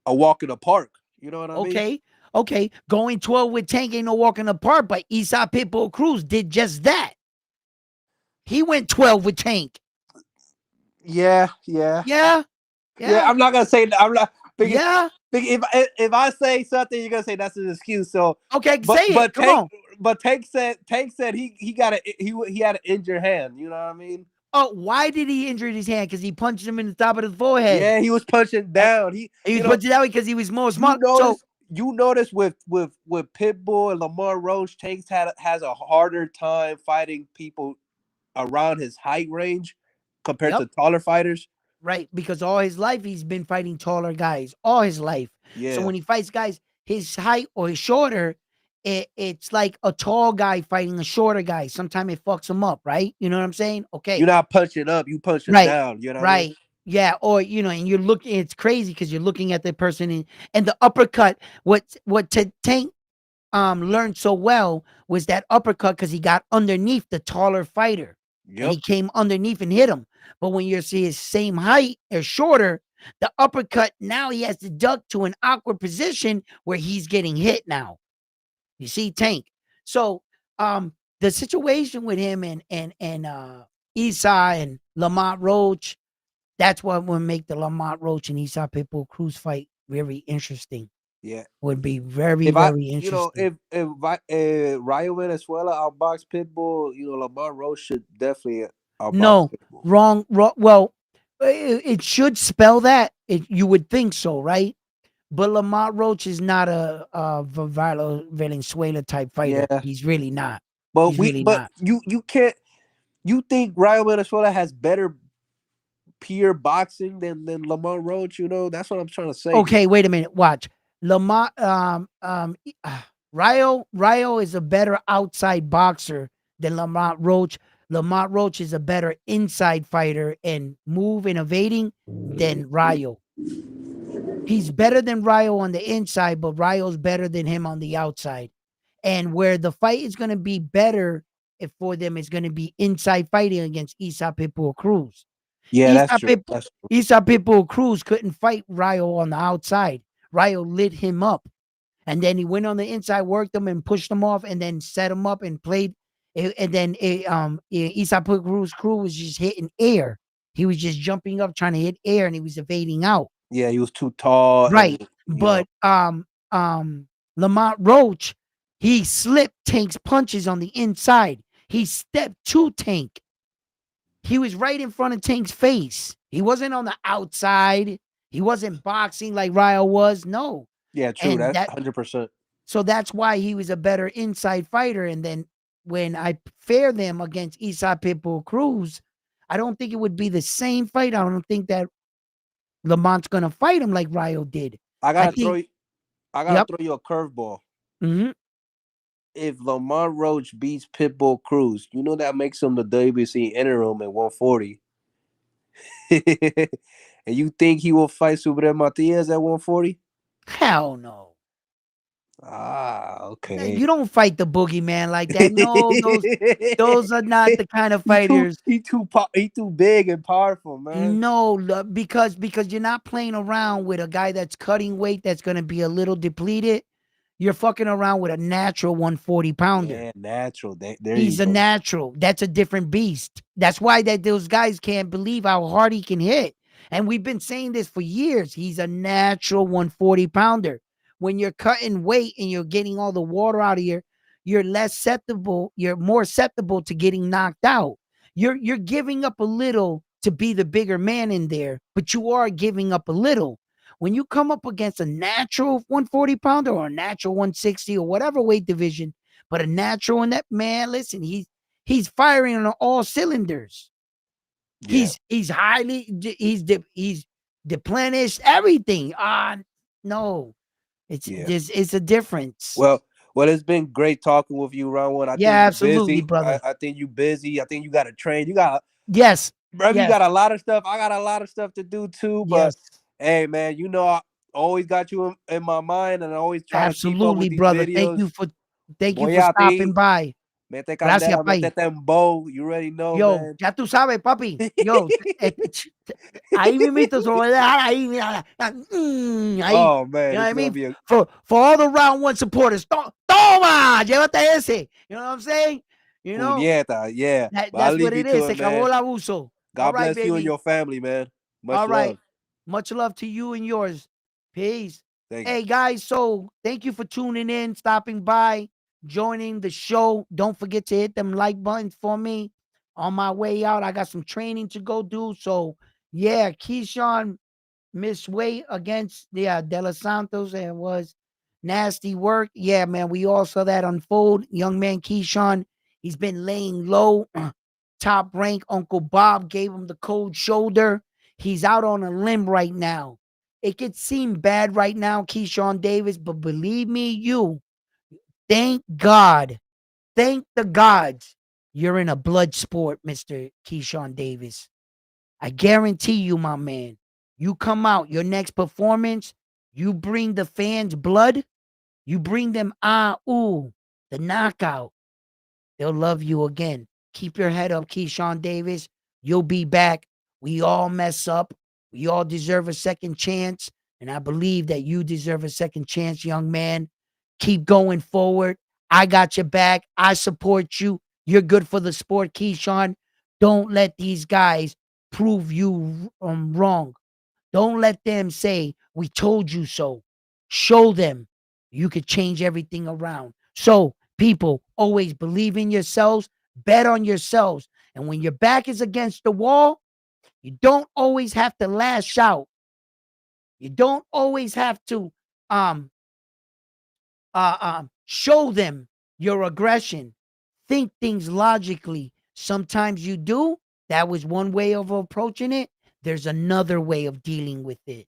a walk in the park. You know what I mean? Okay. Okay. Going 12 with Tank ain't no walk in the park, but Isa Pitbull Cruz did just that. He went 12 with Tank. Yeah, yeah, Yeah. yeah. Yeah. I'm not gonna say. I'm not. Because, Yeah. if I say something, you're gonna say that's an excuse. So, Okay. but Say it. but Come Tank on. but Tank said he had an injured hand. You know what I mean? Oh, why did he injure his hand? Because he punched him in the top of the forehead. Yeah, he was punching And down. He he was you know punching that way because he was more you smart. So, notice you notice with Pitbull and Lamar Roach, Tanks has a harder time fighting people around his height range compared yep. to taller fighters. Right. Because all his life he's been fighting taller guys. All his life. So Yeah, when he fights guys his height or his shorter, it's like a tall guy fighting a shorter guy. Sometimes it fucks him up, right? You know what I'm saying? you're Okay. not punching up, you punching Right. down. You know what I mean? Right. Yeah. Or, and you're looking, it's crazy because you're looking at the person and the uppercut. What Tank learned so well was that uppercut because he got underneath the taller fighter and Yep. he came underneath and hit him. But when you see his same height or shorter, the uppercut, now he has to duck to an awkward position where he's getting hit now. You see, Tank. So the situation with him and Esau and Lamont Roach, that's what would make the Lamont Roach and Esau Pitbull Cruz fight very interesting. Yeah. Would be very, If I, very interesting. if Ryan Venezuela outbox Pitbull, Lamar Roach should definitely outbox No, Pitbull. wrong. Well, it should spell that. You would think so, right? But Lamont Roach is not a Valenzuela type fighter. Yeah, He's really not. but He's really not. you can't. You think Ryan Venezuela has better pure boxing than Lamar Roach? That's what I'm trying to say here. Okay, wait a minute. Watch. Lamont Rio is a better outside boxer than Lamont Roach. Lamont Roach is a better inside fighter and move and evading than Rio. He's better than Rio on the inside, but Rio's better than him on the outside. And where the fight is going to be better for them is going to be inside fighting against Isa Pitbull Cruz. Yeah, that's Isa true. Pitbull, That's true. Isa Pitbull Cruz couldn't fight Ryo on the outside. Ryo lit him up. And then he went on the inside, worked him and pushed him off, and then set him up and played. And then Isa Cruz was just hitting air. He was just jumping up, trying to hit air, and he was evading out. Yeah, he was too tall, Right. and But Lamont Roach, he slipped Tank's punches on the inside. He stepped to Tank. He was right in front of Tank's face. He wasn't on the outside. He wasn't boxing like Ryo was. No. yeah, true. And That's that 100%. so that's why he was a better inside fighter. And then when I pair them against Isa Pitbull Cruz, I don't think it would be the same fight. I don't think that Lamont's gonna fight him like Ryo did. I I gotta throw think, you. I gotta yep. throw you a curveball. Hmm. If Lamont Roach beats Pitbull Cruz, you know that makes him the WBC interim at 140. And you think he will fight Subriel Matias at 140? Hell no. Ah, okay. You don't fight the boogeyman like that. No, those are not the kind of fighters. He too big and powerful, man. No, because you're not playing around with a guy that's cutting weight that's going to be a little depleted. You're fucking around with a natural 140 pounder. Yeah, natural. There you He's a go. natural. That's a different beast. That's why those guys can't believe how hard he can hit. And we've been saying this for years. He's a natural 140 pounder. When you're cutting weight and you're getting all the water out of here, you're less susceptible. You're more susceptible to getting knocked out. You're giving up a little to be the bigger man in there, but you are giving up a little. When you come up against a natural 140 pounder or a natural 160 or whatever weight division, but a natural in that, man, listen, he's firing on all cylinders. Yeah, He's highly he's deplenished everything. No. yeah. It's a difference. Well, it's been great talking with you, round one. I think Yeah, you absolutely, busy. brother. I think you busy. I think you got to train. You got, Yes. bro. You Yes. got a lot of stuff. I got a lot of stuff to do too. But Yes. hey, man, you know I always got you in my mind, and I always try to keep up Absolutely, with these brother. videos. Thank you Voy for a stopping ti. by. Mete Gracias, candela, pai. metete en bow. You already know, Yo, man. ya tú sabes, papi. Yo, ahí mismito se lo voy a dejar ahí, mira, ahí. Oh You man, know what it's I gonna mean? be a For all the round one supporters, toma, llévate ese. You know what I'm saying? You know, puñeta. Yeah, but I'll that's what leave you it is. to Se it, acabó man. el abuso. All God right, bless you and baby. your family, man. Much All right. love. Much love to you and yours. Peace. Thank you. Hey, guys. So thank you for tuning in, stopping by, joining the show. Don't forget to hit them like buttons for me on my way out. I got some training to go do. So, yeah, Keyshawn missed weight against De Los Santos. And it was nasty work. Yeah, man. We all saw that unfold. Young man Keyshawn, he's been laying low. Top rank. Uncle Bob gave him the cold shoulder. He's out on a limb right now. It could seem bad right now, Keyshawn Davis, but believe me, thank God, thank the gods, you're in a blood sport, Mr. Keyshawn Davis. I guarantee you, my man, you come out, your next performance, you bring the fans blood, you bring them the knockout. They'll love you again. Keep your head up, Keyshawn Davis. You'll be back. We all mess up. We all deserve a second chance. And I believe that you deserve a second chance, young man. Keep going forward. I got your back. I support you. You're good for the sport, Keyshawn. Don't let these guys prove you wrong. Don't let them say, we told you so. Show them you could change everything around. So, people, always believe in yourselves, bet on yourselves. And when your back is against the wall, you don't always have to lash out. You don't always have to um show them your aggression. Think things logically. Sometimes you do. That was one way of approaching it. There's another way of dealing with it.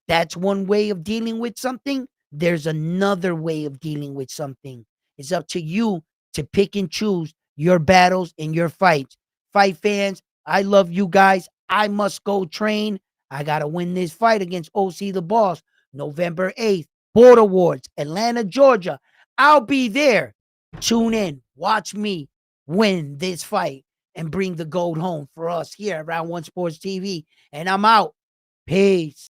That's one way of dealing with something. There's another way of dealing with something. It's up to you to pick and choose your battles and your fights. Fight fans, I love you guys. I must go train. I got to win this fight against OC the Boss, November 8th, Border Awards, Atlanta, Georgia. I'll be there. Tune in. Watch me. win this fight and bring the gold home for us here at Round One Sports TV. And I'm out. Peace.